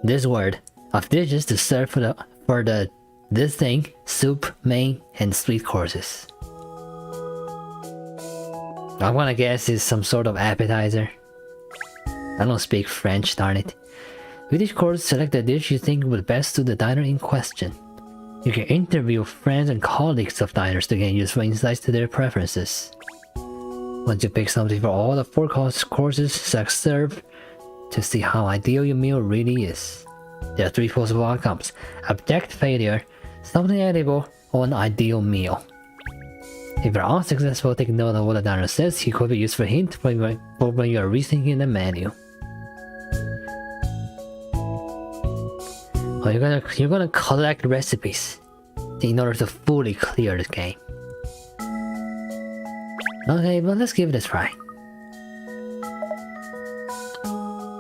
this word of dishes to serve for this thing, soup, main, and sweet courses. I'm gonna guess it's some sort of appetizer. I don't speak French, darn it. With each course, select a dish you think would best suit the diner in question. You can interview friends and colleagues of diners to gain useful insights to their preferences. Once you pick something for all the 4 courses, select serve to see how ideal your meal really is. There are 3 possible outcomes: abject failure, something edible, or an ideal meal. If you're unsuccessful, take note of what the diner says. It could be useful hint for when you are rethinking the menu. Oh, you're gonna collect recipes in order to fully clear the game. Okay, but let's give it a try.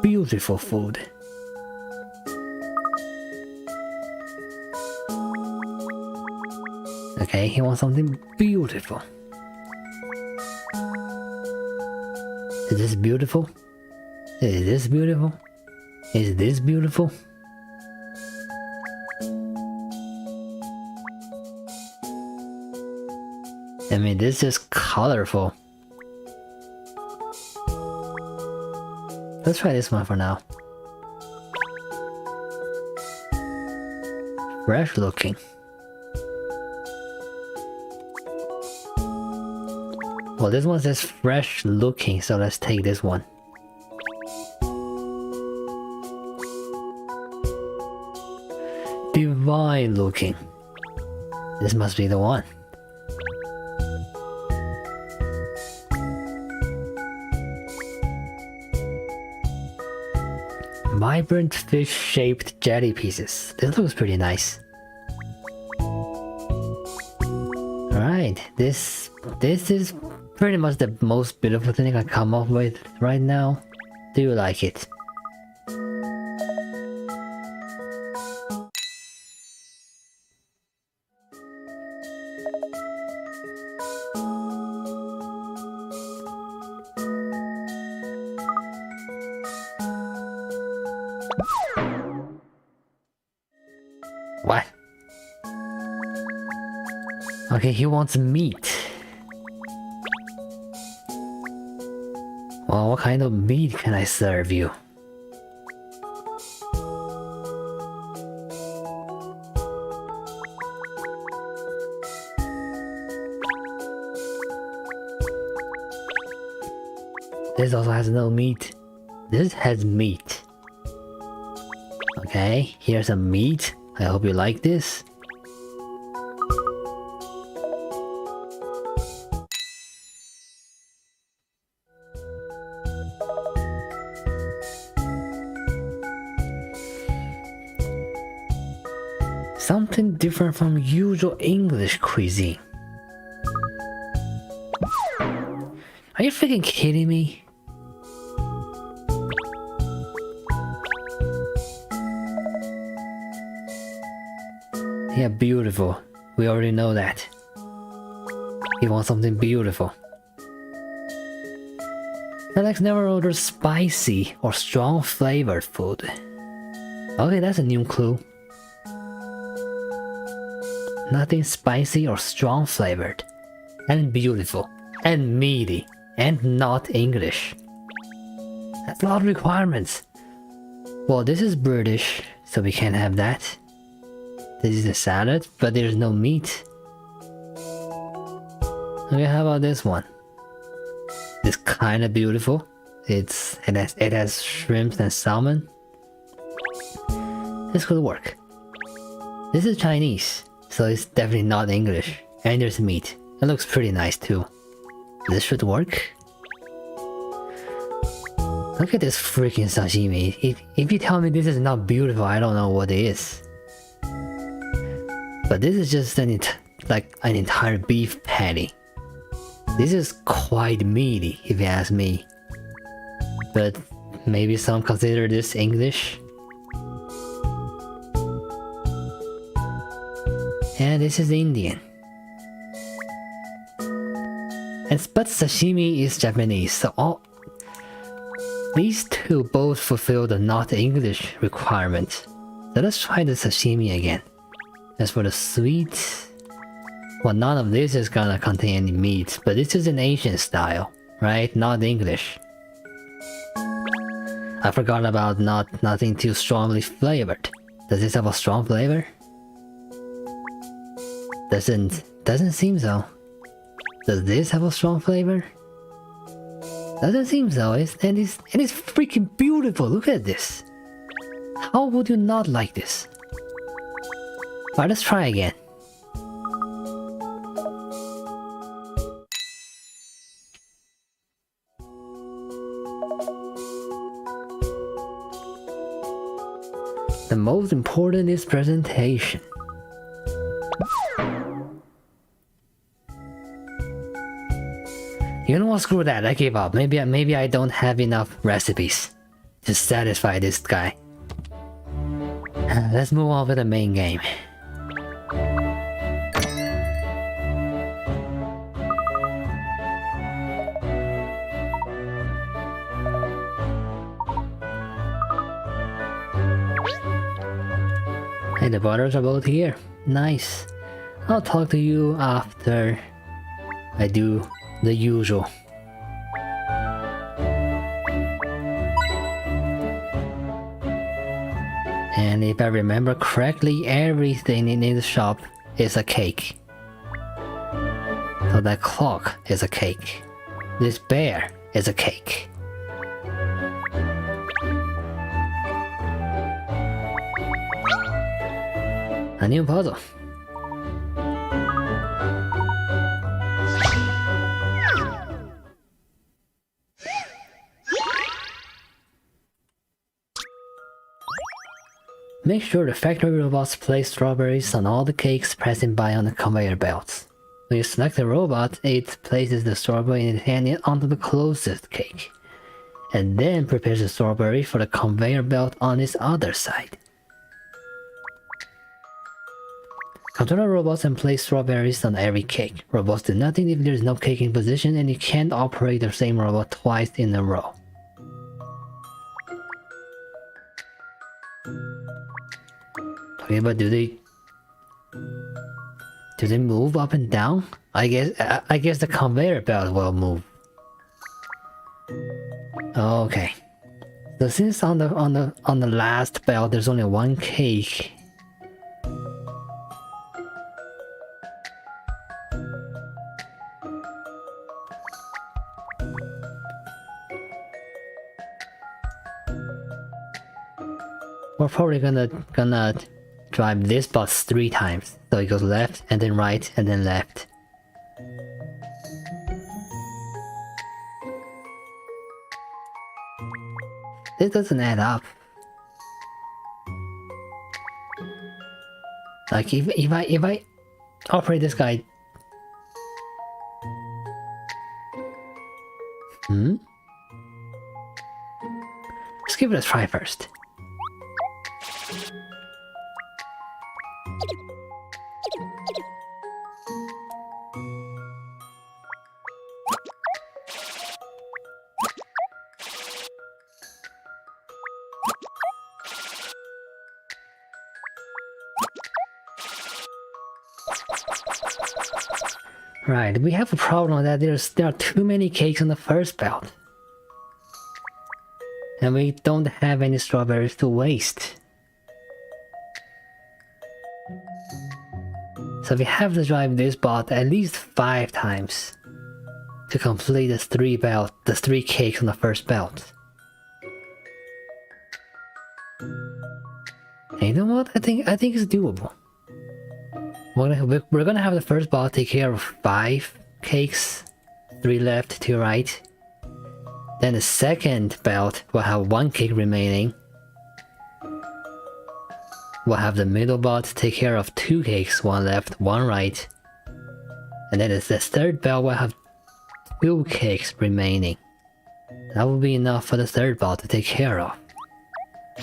Beautiful food. Okay, he wants something beautiful. Is this beautiful? Is this beautiful? Is this beautiful? I mean, this is colorful. Let's try this one for now. Fresh looking. Well, this one says fresh looking, so let's take this one. Divine looking. This must be the one. Vibrant fish-shaped jelly pieces. This looks pretty nice. Alright, this is pretty much the most beautiful thing I come up with right now. Do you like it? What? Okay, he wants meat. Well, what kind of meat can I serve you? This also has no meat. This has meat. Okay, here's some meat. I hope you like this. Something different from usual English cuisine. Are you freaking kidding me? Yeah, beautiful. We already know that. You want something beautiful. Alex never orders spicy or strong flavored food. Okay, that's a new clue. Nothing spicy or strong flavored. And beautiful. And meaty. And not English. That's a lot of requirements. Well, this is British, so we can't have that. This is a salad, but there's no meat. Okay, how about this one? It's kind of beautiful. It has shrimps and salmon. This could work. This is Chinese, so it's definitely not English. And there's meat. It looks pretty nice too. This should work. Look at this freaking sashimi. If you tell me this is not beautiful, I don't know what is. But this is just an entire beef patty. This is quite meaty, if you ask me. But maybe some consider this English. And this is Indian. But sashimi is Japanese, so these two both fulfill the not English requirement. So let's try the sashimi again. As for the sweet, well, none of this is gonna contain any meat, but this is an Asian style, right? Not English. I forgot about nothing too strongly flavored. Does this have a strong flavor? Doesn't seem so. Does this have a strong flavor? Doesn't seem so. And it's freaking beautiful. Look at this. How would you not like this? Alright, let's try again. The most important is presentation. You know what? Screw that. I gave up. Maybe I don't have enough recipes to satisfy this guy. Let's move on with the main game. Hey, the butters are both here. Nice. I'll talk to you after I do the usual. And if I remember correctly, everything in the shop is a cake. So that clock is a cake. This bear is a cake. A new puzzle. Make sure the factory robots place strawberries on all the cakes passing by on the conveyor belts. When you select the robot, it places the strawberry in its hand onto the closest cake, and then prepares the strawberry for the conveyor belt on its other side. Control the robots and place strawberries on every cake. Robots do nothing if there is no cake in position, and you can't operate the same robot twice in a row. Okay, but do they move up and down? I guess the conveyor belt will move. Okay. So since on the last belt there's only one cake. We're probably gonna drive this bus 3 times. So it goes left, and then right, and then left. This doesn't add up. Like if I operate this guy. Let's give it a try first. Right, we have a problem that there are too many cakes on the first belt. And we don't have any strawberries to waste. So we have to drive this bot at least 5 times to complete the 3 cakes on the first belt. And you know what? I think it's doable. We're gonna have the first bot take care of 5 cakes, 3 left, 2 right. Then the second belt will have 1 cake remaining. We'll have the middle bot take care of 2 cakes, 1 left, 1 right. And then the third belt will have 2 cakes remaining. That will be enough for the third bot to take care of.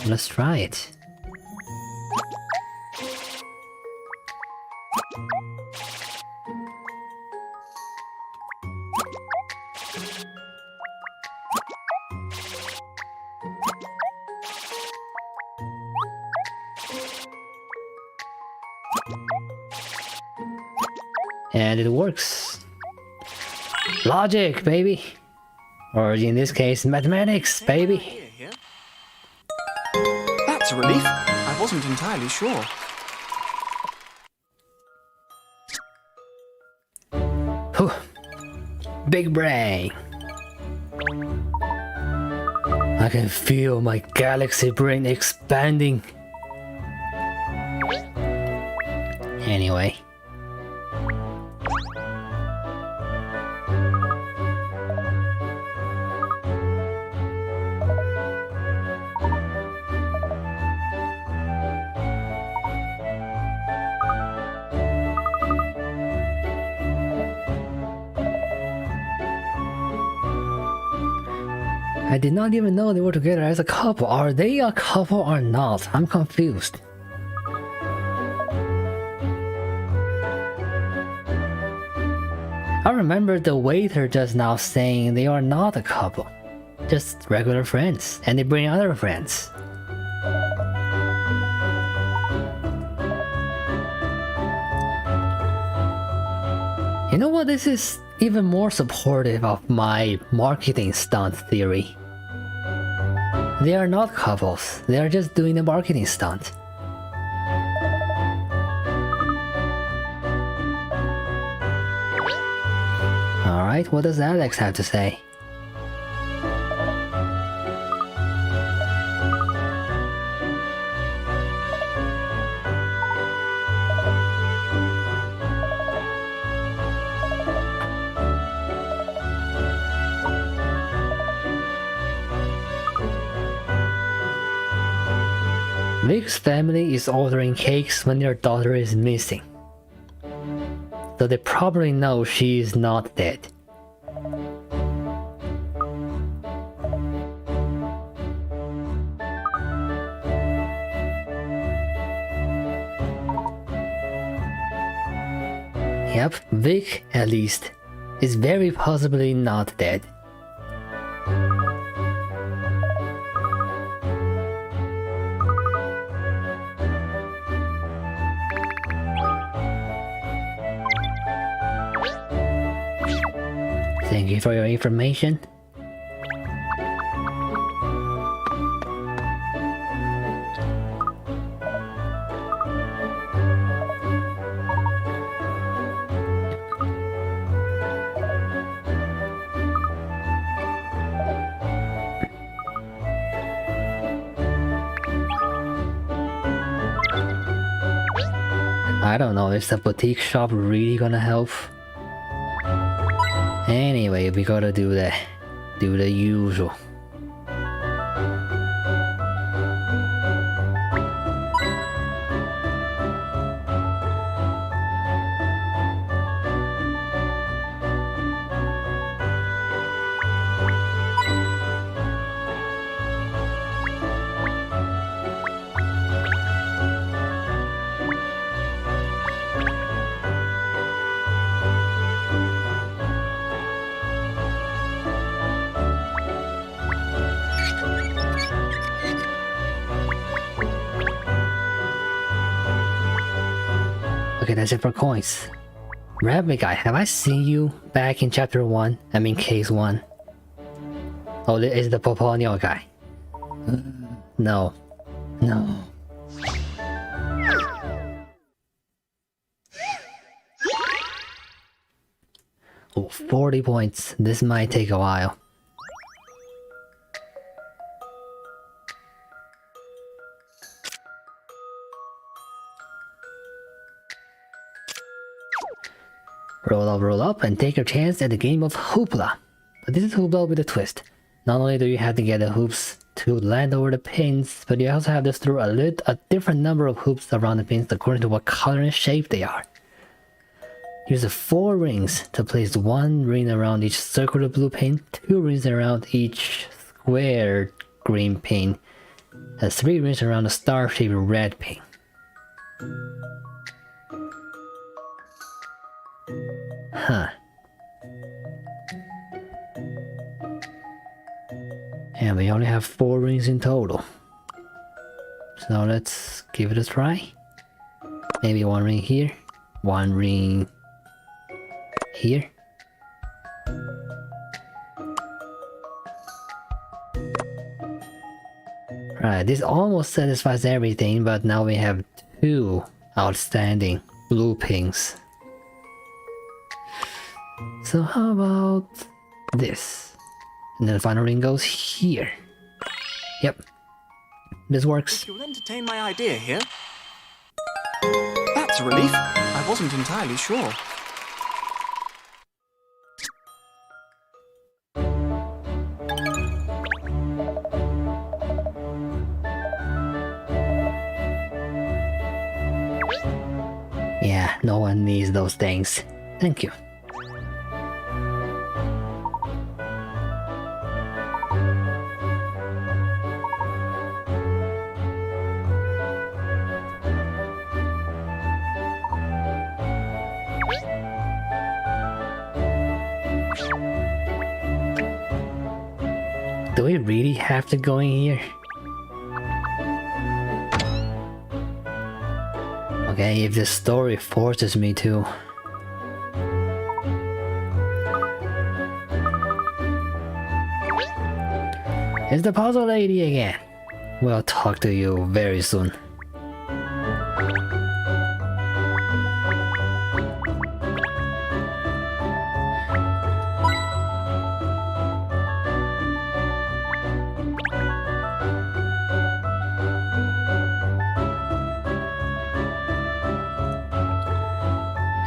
Let's try it. And it works. Logic, baby! Or in this case, mathematics, baby! Here. That's a relief. I wasn't entirely sure. Whew. Big brain! I can feel my galaxy brain expanding. Anyway. I did not even know they were together as a couple. Are they a couple or not? I'm confused. I remember the waiter just now saying they are not a couple. Just regular friends. And they bring other friends. You know what? This is even more supportive of my marketing stunt theory. They are not couples, they are just doing a marketing stunt. Alright, what does Alex have to say? Vic's family is ordering cakes when their daughter is missing. So they probably know she is not dead. Yep, Vic, at least, is very possibly not dead. Thank you for your information. I don't know, is the boutique shop really gonna help? Anyway, we gotta do the usual. Okay, that's it for coins. Rabbit guy, have I seen you back in chapter 1? I mean case 1. Oh, it's the Poponio guy. No. No. Oh, 40 points. This might take a while. Roll up, and take your chance at the game of Hoopla. But this is Hoopla with a twist. Not only do you have to get the hoops to land over the pins, but you also have to throw a different number of hoops around the pins according to what color and shape they are. Use the 4 rings to place 1 ring around each circular blue pin, 2 rings around each square green pin, and 3 rings around the star-shaped red pin. Huh. And we only have 4 rings in total. So let's give it a try. Maybe 1 ring here, 1 ring here. Right, this almost satisfies everything, but now we have 2 outstanding blue pins. So how about this? And then the final ring goes here. Yep, this works. You'll entertain my idea here. That's a relief. I wasn't entirely sure. Yeah, no one needs those things. Thank you. Do we really have to go in here? Okay, if the story forces me to. It's the puzzle lady again. We'll talk to you very soon.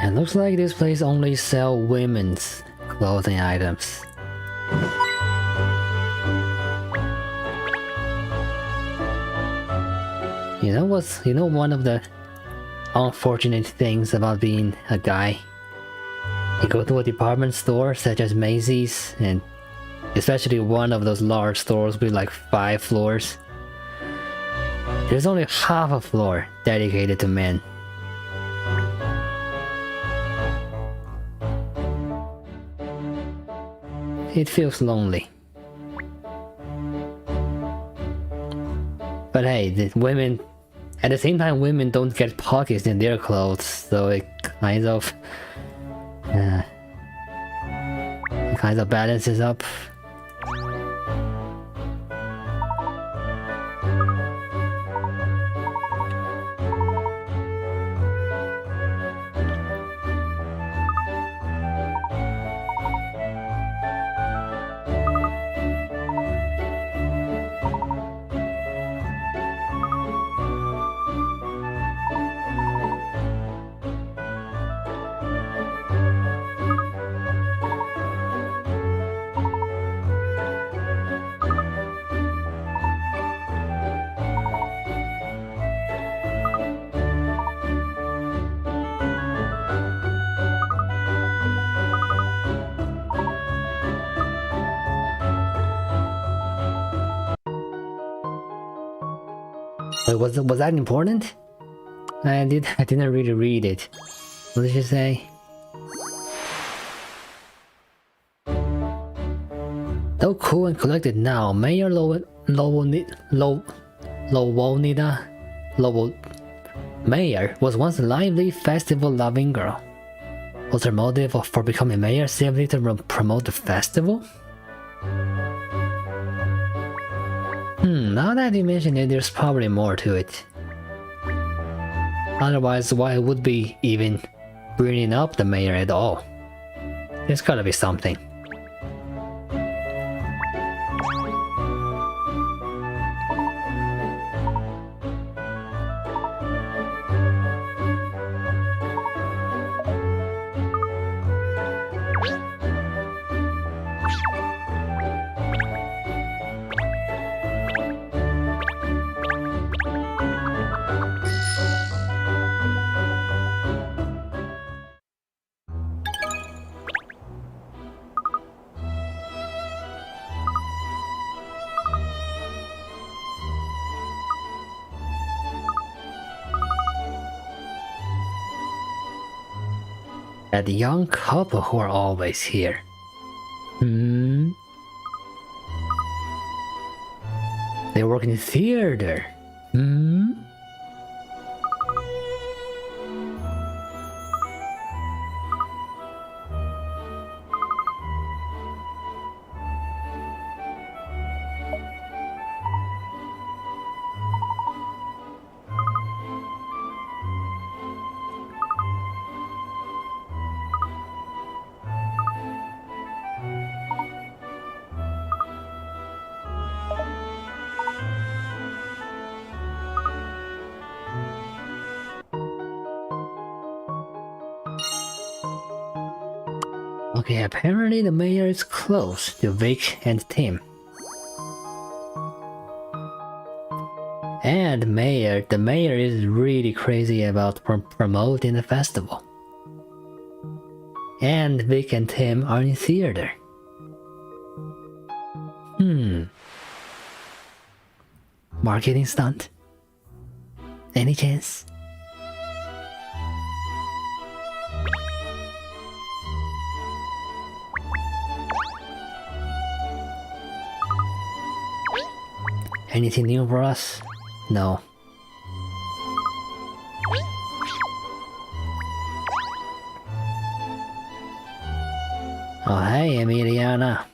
And looks like this place only sells women's clothing items. You know one of the unfortunate things about being a guy? You go to a department store such as Macy's, and especially one of those large stores with like 5 floors. There's only half a floor dedicated to men. It feels lonely. But hey, the women, at the same time, women don't get pockets in their clothes, so it kind of balances up. Wait, was that important? I didn't really read it. What did she say? Though cool and collected now, Mayor Mayor was once a lively, festival-loving girl. Was her motive for becoming mayor simply to promote the festival? Now that you mention it, there's probably more to it. Otherwise, why would be even bringing up the mayor at all? There's gotta be something. That young couple who are always here. Hmm? They work in theater. Hmm? Okay, apparently the mayor is close to Vic and Tim. And the mayor is really crazy about promoting the festival. And Vic and Tim are in theater. Marketing stunt? Any chance? Anything new for us? No. Oh hey, Emiliana.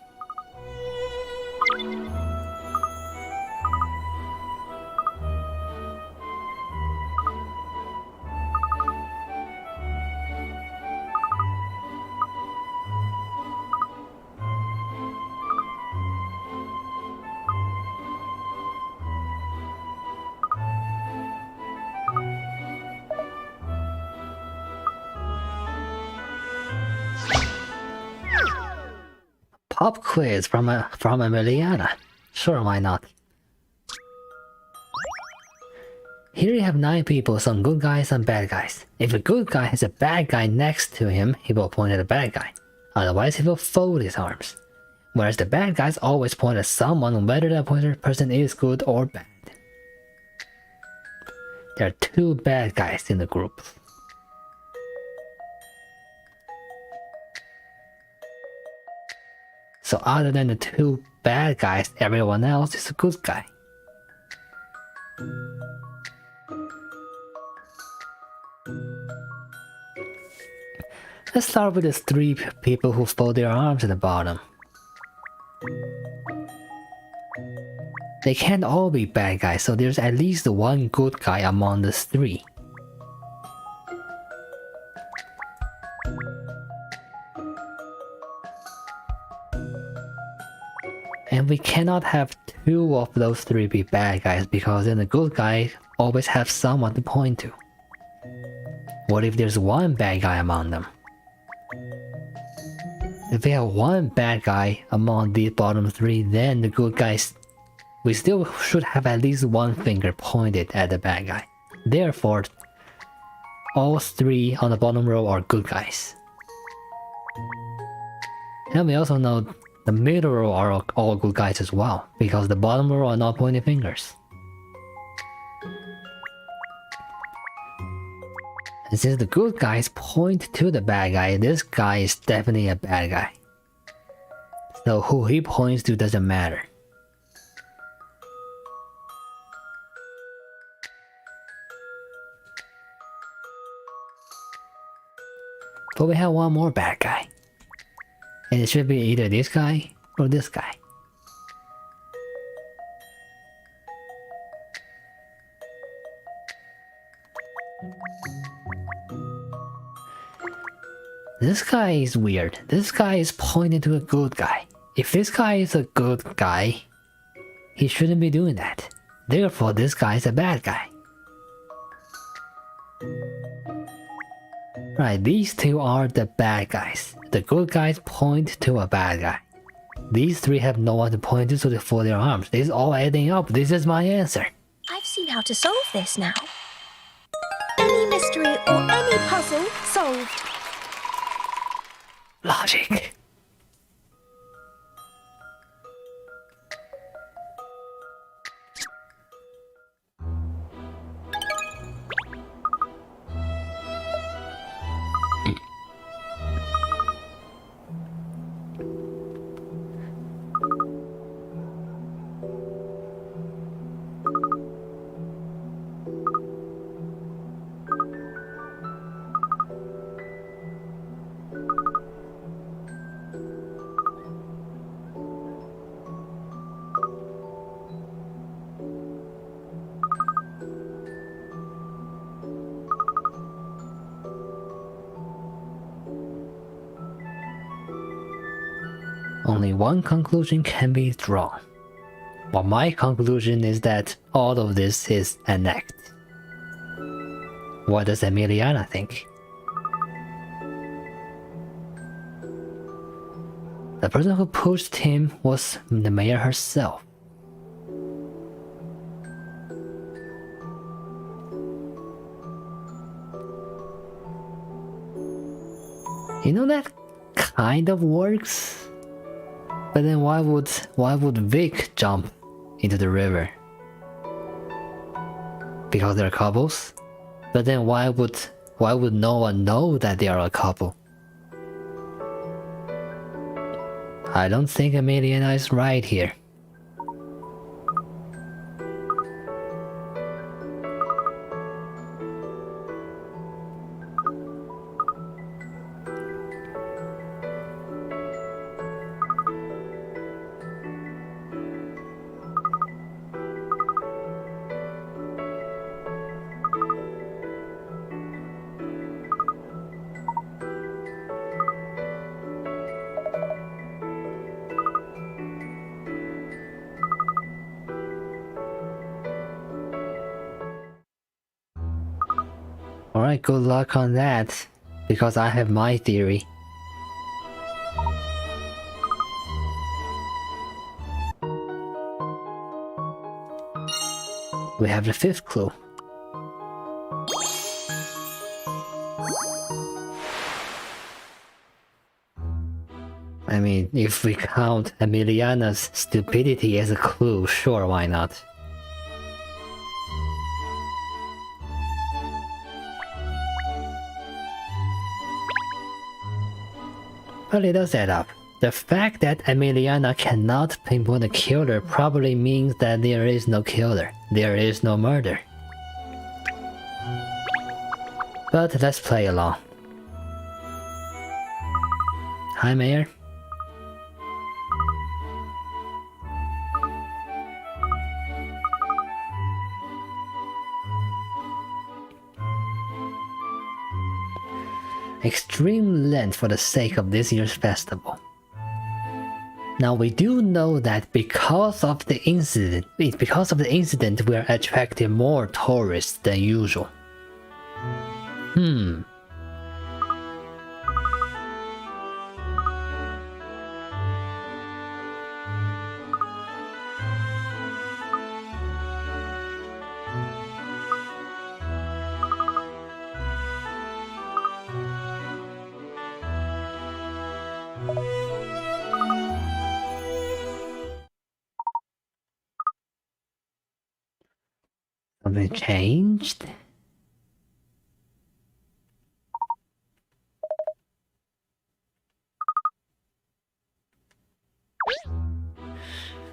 Pop quiz from Emiliana. Sure, why not? Here you have 9 people, some good guys, some bad guys. If a good guy has a bad guy next to him, he will point at the bad guy. Otherwise, he will fold his arms. Whereas the bad guys always point at someone, whether that person is good or bad. There are 2 bad guys in the group. So other than the 2 bad guys, everyone else is a good guy. Let's start with the 3 people who fold their arms at the bottom. They can't all be bad guys, so there's at least 1 good guy among the 3. And we cannot have 2 of those 3 be bad guys, because then the good guy always have someone to point to. What if there's 1 bad guy among them? If we have 1 bad guy among the bottom 3, then the good guys, we still should have at least 1 finger pointed at the bad guy. Therefore, all 3 on the bottom row are good guys. And we also know the middle row are all good guys as well, because the bottom row are not pointing fingers. And since the good guys point to the bad guy, this guy is definitely a bad guy. So who he points to doesn't matter. But we have 1 more bad guy. And it should be either this guy or this guy. This guy is weird. This guy is pointing to a good guy. If this guy is a good guy, he shouldn't be doing that. Therefore, this guy is a bad guy. Right, these 2 are the bad guys. The good guys point to a bad guy. These 3 have no one to point to, so they fold their arms. This is all adding up. This is my answer. I've seen how to solve this now. Any mystery or any puzzle solved. Logic. Only one conclusion can be drawn. Well, my conclusion is that all of this is an act. What does Emiliana think? The person who pushed him was the mayor herself. You know, that kind of works. But then why would Vic jump into the river? Because they're couples? But then why would no one know that they are a couple? I don't think Emiliana is right here. Alright, good luck on that, because I have my theory. We have the fifth clue. I mean, if we count Emiliana's stupidity as a clue, sure, why not? But it does add up. The fact that Emiliana cannot pinpoint a killer probably means that there is no killer. There is no murder. But let's play along. Hi, Mayor. Extreme length for the sake of this year's festival. Now we do know that because of the incident, we are attracting more tourists than usual. Something changed?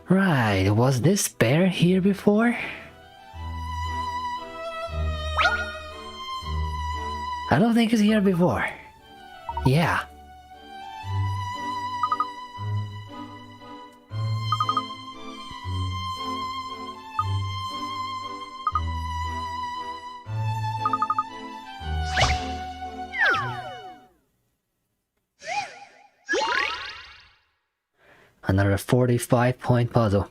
Right, was this bear here before? I don't think it's here before. Yeah. Another 45-point puzzle.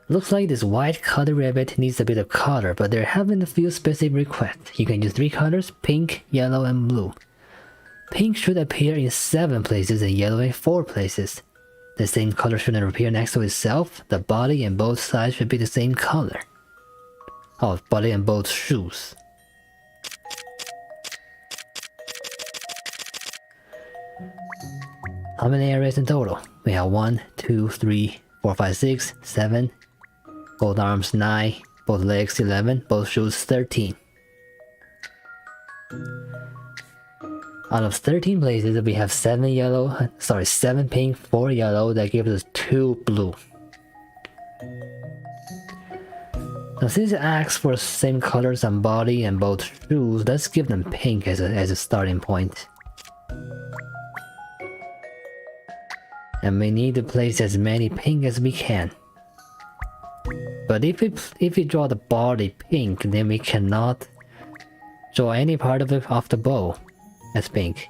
Looks like this white colored rabbit needs a bit of color, but they're having a few specific requests. You can use 3 colors: pink, yellow, and blue. Pink should appear in 7 places and yellow in 4 places. The same color shouldn't appear next to itself. The body and both sides should be the same color. Oh, body and both shoes. How many areas in total? We have 1, 2, 3, 4, 5, 6, 7. Both arms 9, both legs 11, both shoes 13. Out of 13 places, we have 7 pink, 4 yellow. That gives us 2 blue. Now since it asks for same colors on body and both shoes, let's give them pink as a starting point. and we need to place as many pink as we can. But if we draw the body pink, then we cannot draw any part of the bow as pink.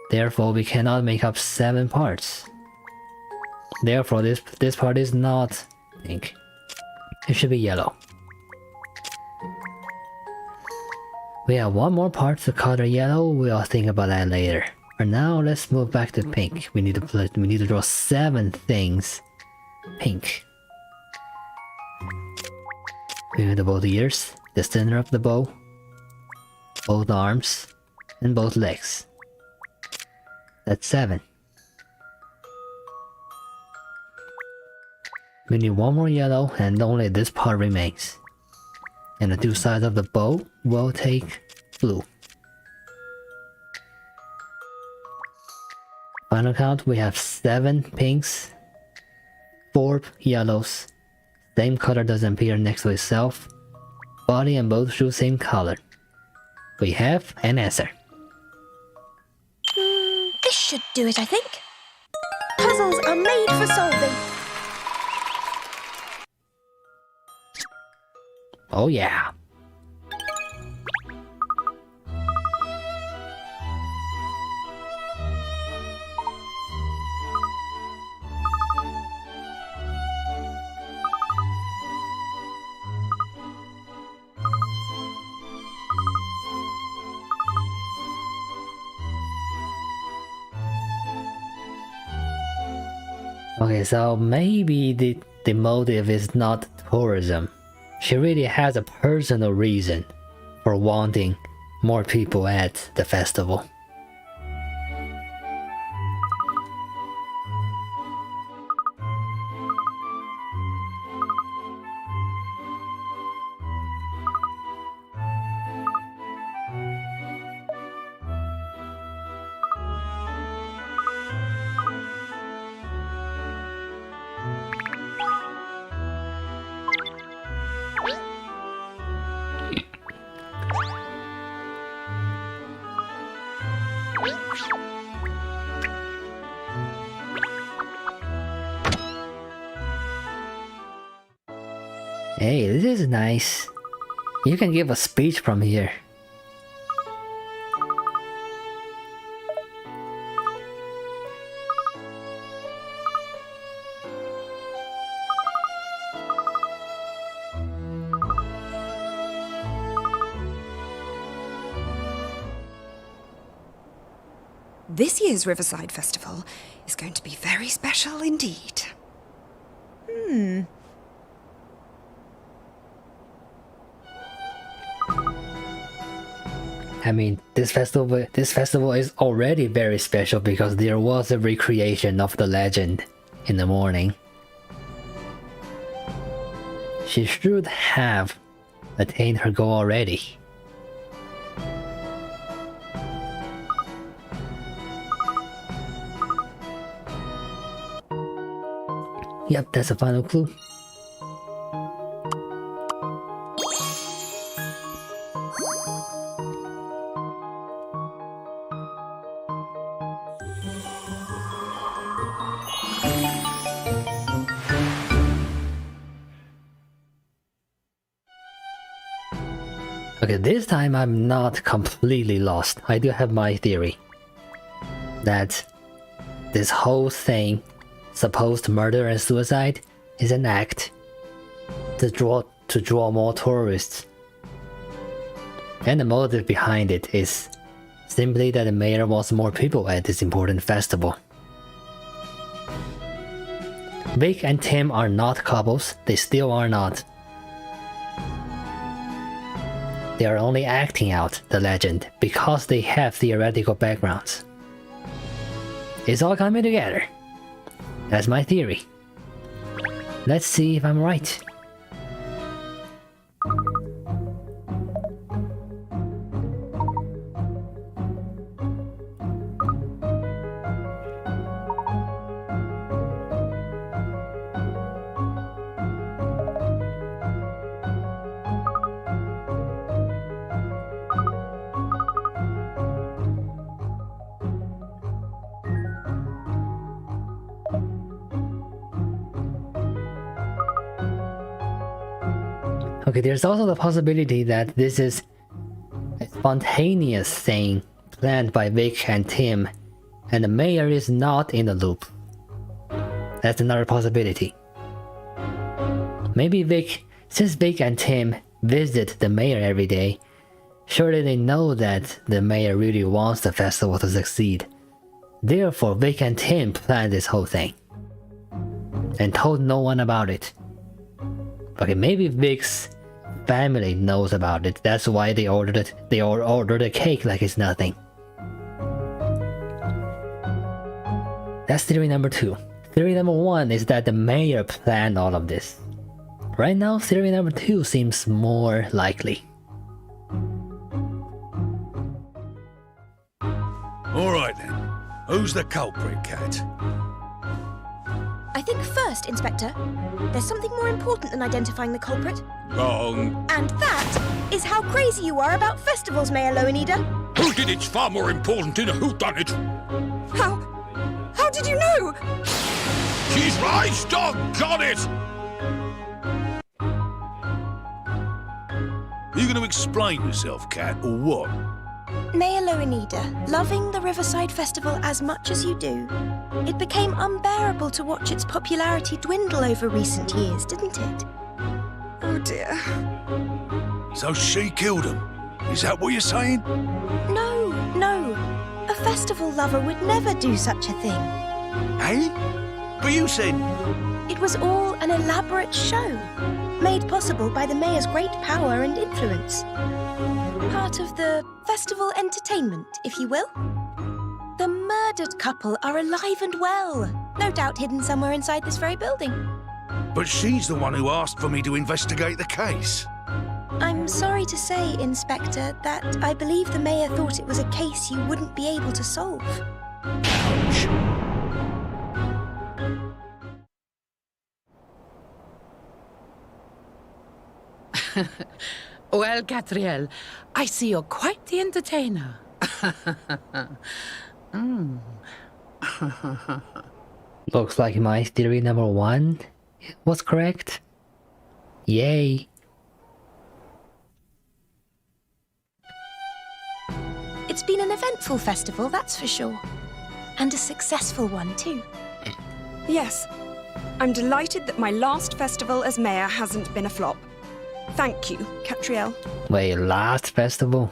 Therefore, we cannot make up 7 parts. Therefore, this part is not pink. It should be yellow. We have one more part to color yellow. We'll think about that later. For now, let's move back to pink. We need to draw 7 things pink. We need both ears, the center of the bow, both arms, and both legs. That's 7. We need one more yellow, and only this part remains. And the 2 sides of the bow will take blue. Final count, we have 7 pinks, 4 yellows, same color doesn't appear next to itself, body and both shoes same color. We have an answer. This should do it, I think. Puzzles are made for solving. Oh yeah. Okay, so maybe the motive is not tourism. She really has a personal reason for wanting more people at the festival. Hey, this is nice. You can give a speech from here. This year's Riverside Festival is going to be very special indeed. I mean, this festival is already very special because there was a recreation of the legend in the morning. She should have attained her goal already. Yep, that's the final clue. Okay, this time I'm not completely lost. I do have my theory. That this whole thing, supposed murder and suicide, is an act to draw more tourists. And the motive behind it is simply that the mayor wants more people at this important festival. Vic and Tim are not couples, they still are not. They are only acting out the legend because they have theoretical backgrounds. It's all coming together. That's my theory. Let's see if I'm right. Okay, there's also the possibility that this is a spontaneous thing planned by Vic and Tim, and the mayor is not in the loop. That's another possibility. Maybe since Vic and Tim visit the mayor every day, surely they know that the mayor really wants the festival to succeed. Therefore, Vic and Tim planned this whole thing and told no one about it. Okay, maybe Vic's family knows about it. That's why they ordered it. They ordered a cake like it's nothing. That's theory number 2. Theory number 1 is that the mayor planned all of this. Right now, theory number 2 seems more likely. Alright then. Who's the culprit, Cat? I think first, Inspector, there's something more important than identifying the culprit. Wrong. And that is how crazy you are about festivals, Mayor Lowenida. Who did it's far more important than who done it. How did you know? She's right, doggone it! You gonna explain yourself, Cat, or what? Mayor Lowenida, loving the Riverside Festival as much as you do, it became unbearable to watch its popularity dwindle over recent years, didn't it? Oh dear. So she killed him. Is that what you're saying? No, no. A festival lover would never do such a thing. Hey? But you said... It was all an elaborate show, made possible by the mayor's great power and influence. Part of the festival entertainment, if you will. The murdered couple are alive and well, no doubt hidden somewhere inside this very building. But she's the one who asked for me to investigate the case. I'm sorry to say, Inspector, that I believe the mayor thought it was a case you wouldn't be able to solve. Ouch. Well, Catriel, I see you're quite the entertainer. Looks like my theory number 1 was correct. Yay. It's been an eventful festival, that's for sure. And a successful one, too. Yes. I'm delighted that my last festival as mayor hasn't been a flop. Thank you, Catriel. Wait, last festival?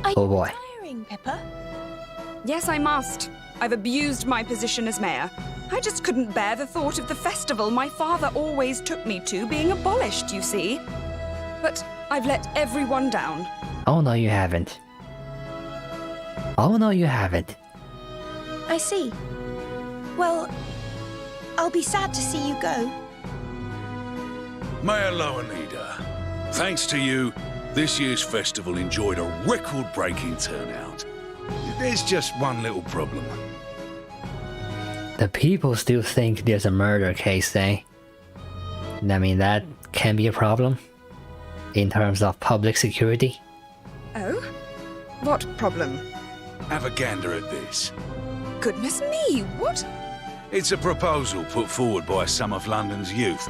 Are Oh you boy. retiring, Pippa? Yes, I must. I've abused my position as mayor. I just couldn't bear the thought of the festival my father always took me to being abolished, you see. But I've let everyone down. Oh no, you haven't. Oh no, you haven't. I see. Well, I'll be sad to see you go. Mayor Lowenida, thanks to you, this year's festival enjoyed a record-breaking turnout. There's just one little problem. The people still think there's a murder case, eh? I mean, that can be a problem in terms of public security. Oh? What problem? Have a gander at this. Goodness me, what? It's a proposal put forward by some of London's youth.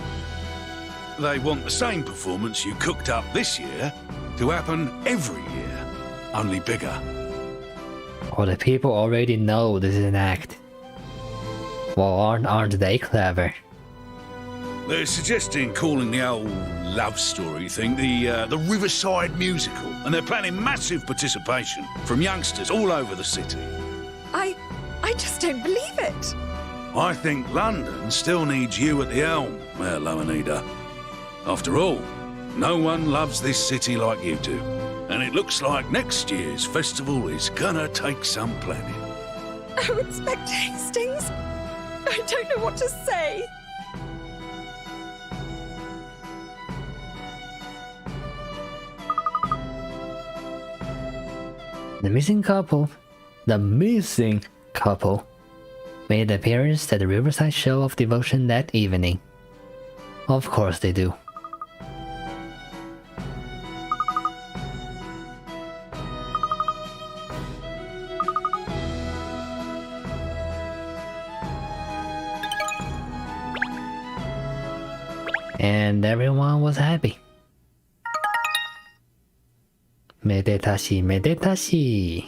They want the same performance you cooked up this year to happen every year, only bigger. Or the people already know this is an act. Well, aren't they clever? They're suggesting calling the old love story thing the Riverside Musical, and they're planning massive participation from youngsters all over the city. I just don't believe it. I think London still needs you at the helm, Mayor Lowenida. After all, no one loves this city like you do. And it looks like next year's festival is gonna take some planning. Oh, Inspector Hastings! I don't know what to say. The missing couple made an appearance at the Riverside Show of Devotion that evening. Of course they do. And everyone was happy. めでたしめでたし.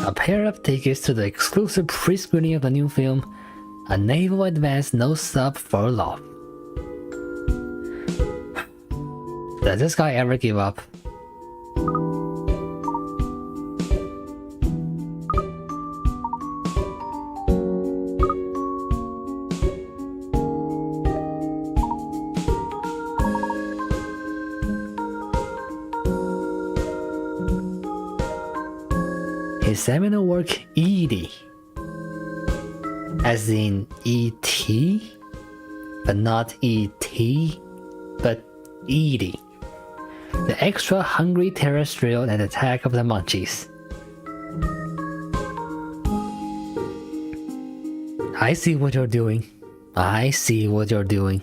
A pair of tickets to the exclusive pre-screening of the new film, A Naval Advance No Sub for Love. Does this guy ever give up? His seminal work Edie, as in E.T., but not E.T., but Edie, the extra hungry terrestrial and attack of the Munchies. I see what you're doing. I see what you're doing.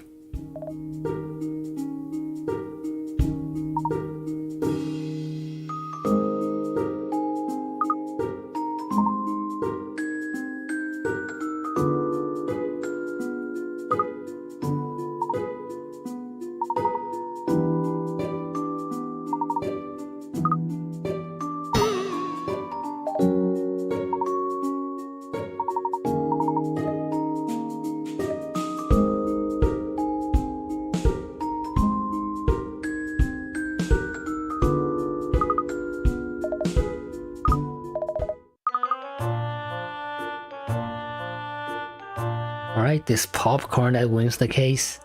Alright, this popcorn that wins the case.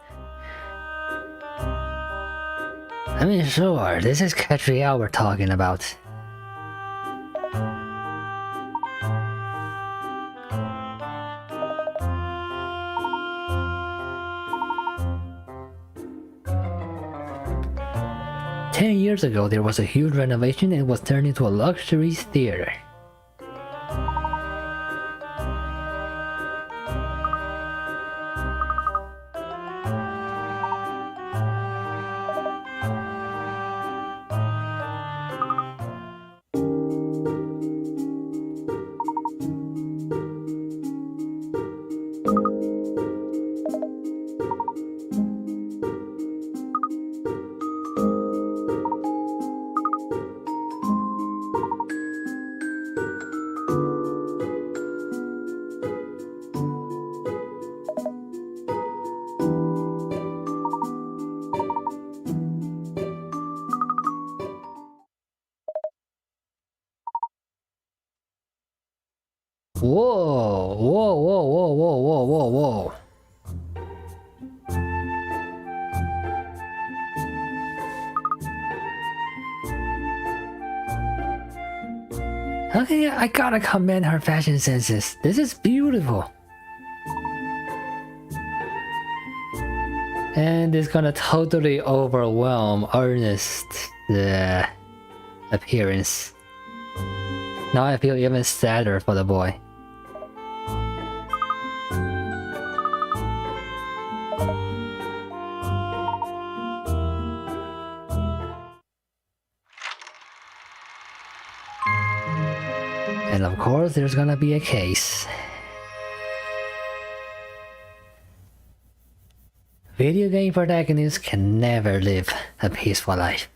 I mean, sure, this is Catriel we're talking about. Years ago, there was a huge renovation and it was turned into a luxury theater. Whoa, whoa, whoa, whoa, whoa, whoa, whoa, whoa. Okay, I gotta commend her fashion senses. This is beautiful. And it's gonna totally overwhelm Ernest's appearance. Now I feel even sadder for the boy. And of course, there's gonna be a case. Video game protagonists can never live a peaceful life.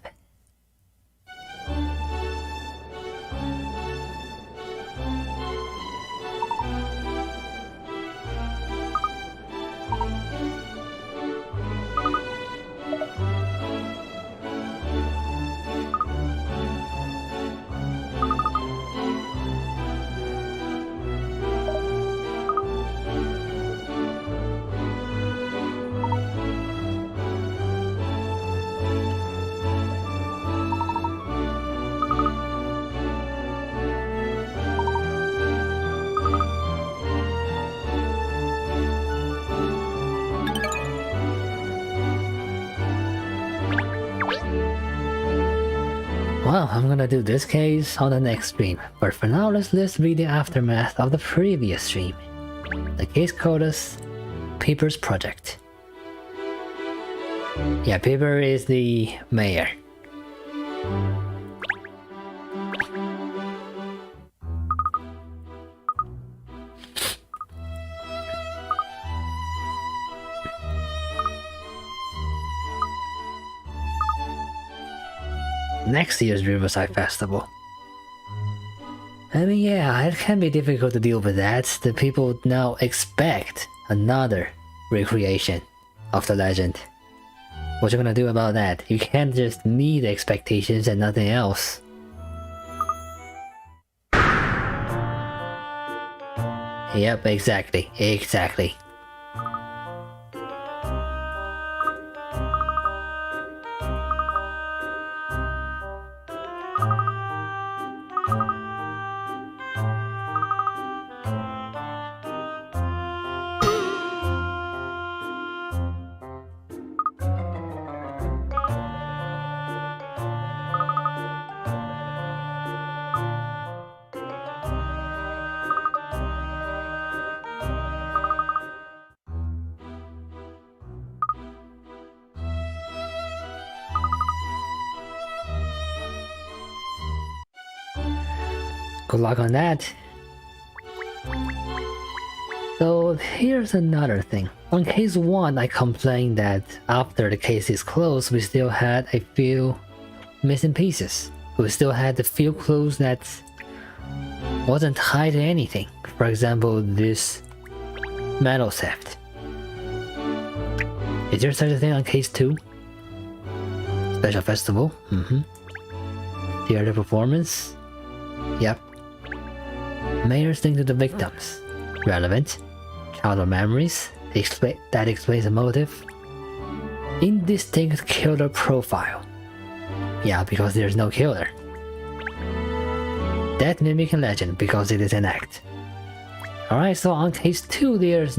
Well, I'm gonna do this case on the next stream, but for now let's read the aftermath of the previous stream. The case called us Piper's Project. Yeah, Piper is the mayor. Next year's Riverside Festival. I mean, yeah, it can be difficult to deal with that. The people now expect another recreation of the legend. What you gonna do about that? You can't just meet the expectations and nothing else. Yep, exactly. Good luck on that. So here's another thing. On case 1, I complained that after the case is closed, we still had a few missing pieces. We still had a few clues that wasn't tied to anything. For example, this metal theft. Is there such a thing on case 2? Special festival? Theater performance? Yep. Mayor's thing to the victims. Relevant. Childhood memories. That explains the motive. Indistinct killer profile. Yeah, because there's no killer. Death mimicking legend because it is an act. Alright, so on case 2 there are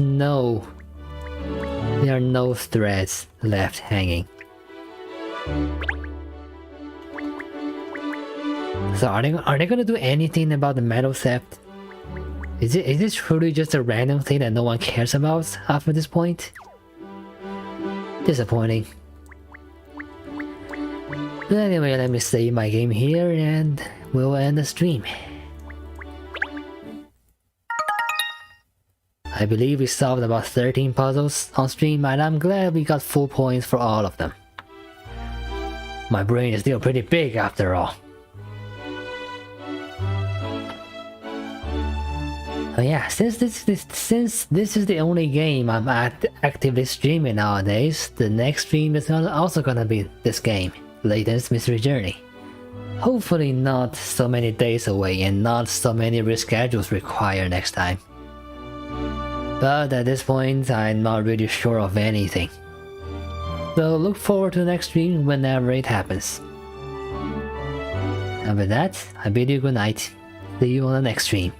no threads left hanging. So are they gonna do anything about the metal theft? Is it truly just a random thing that no one cares about after this point? Disappointing. But anyway, let me save my game here and we'll end the stream. I believe we solved about 13 puzzles on stream and I'm glad we got full points for all of them. My brain is still pretty big after all. Oh yeah, since this is the only game I'm actively streaming nowadays, the next stream is also gonna be this game, Layton's Mystery Journey. Hopefully not so many days away and not so many reschedules required next time. But at this point, I'm not really sure of anything. So look forward to the next stream whenever it happens. And with that, I bid you good night. See you on the next stream.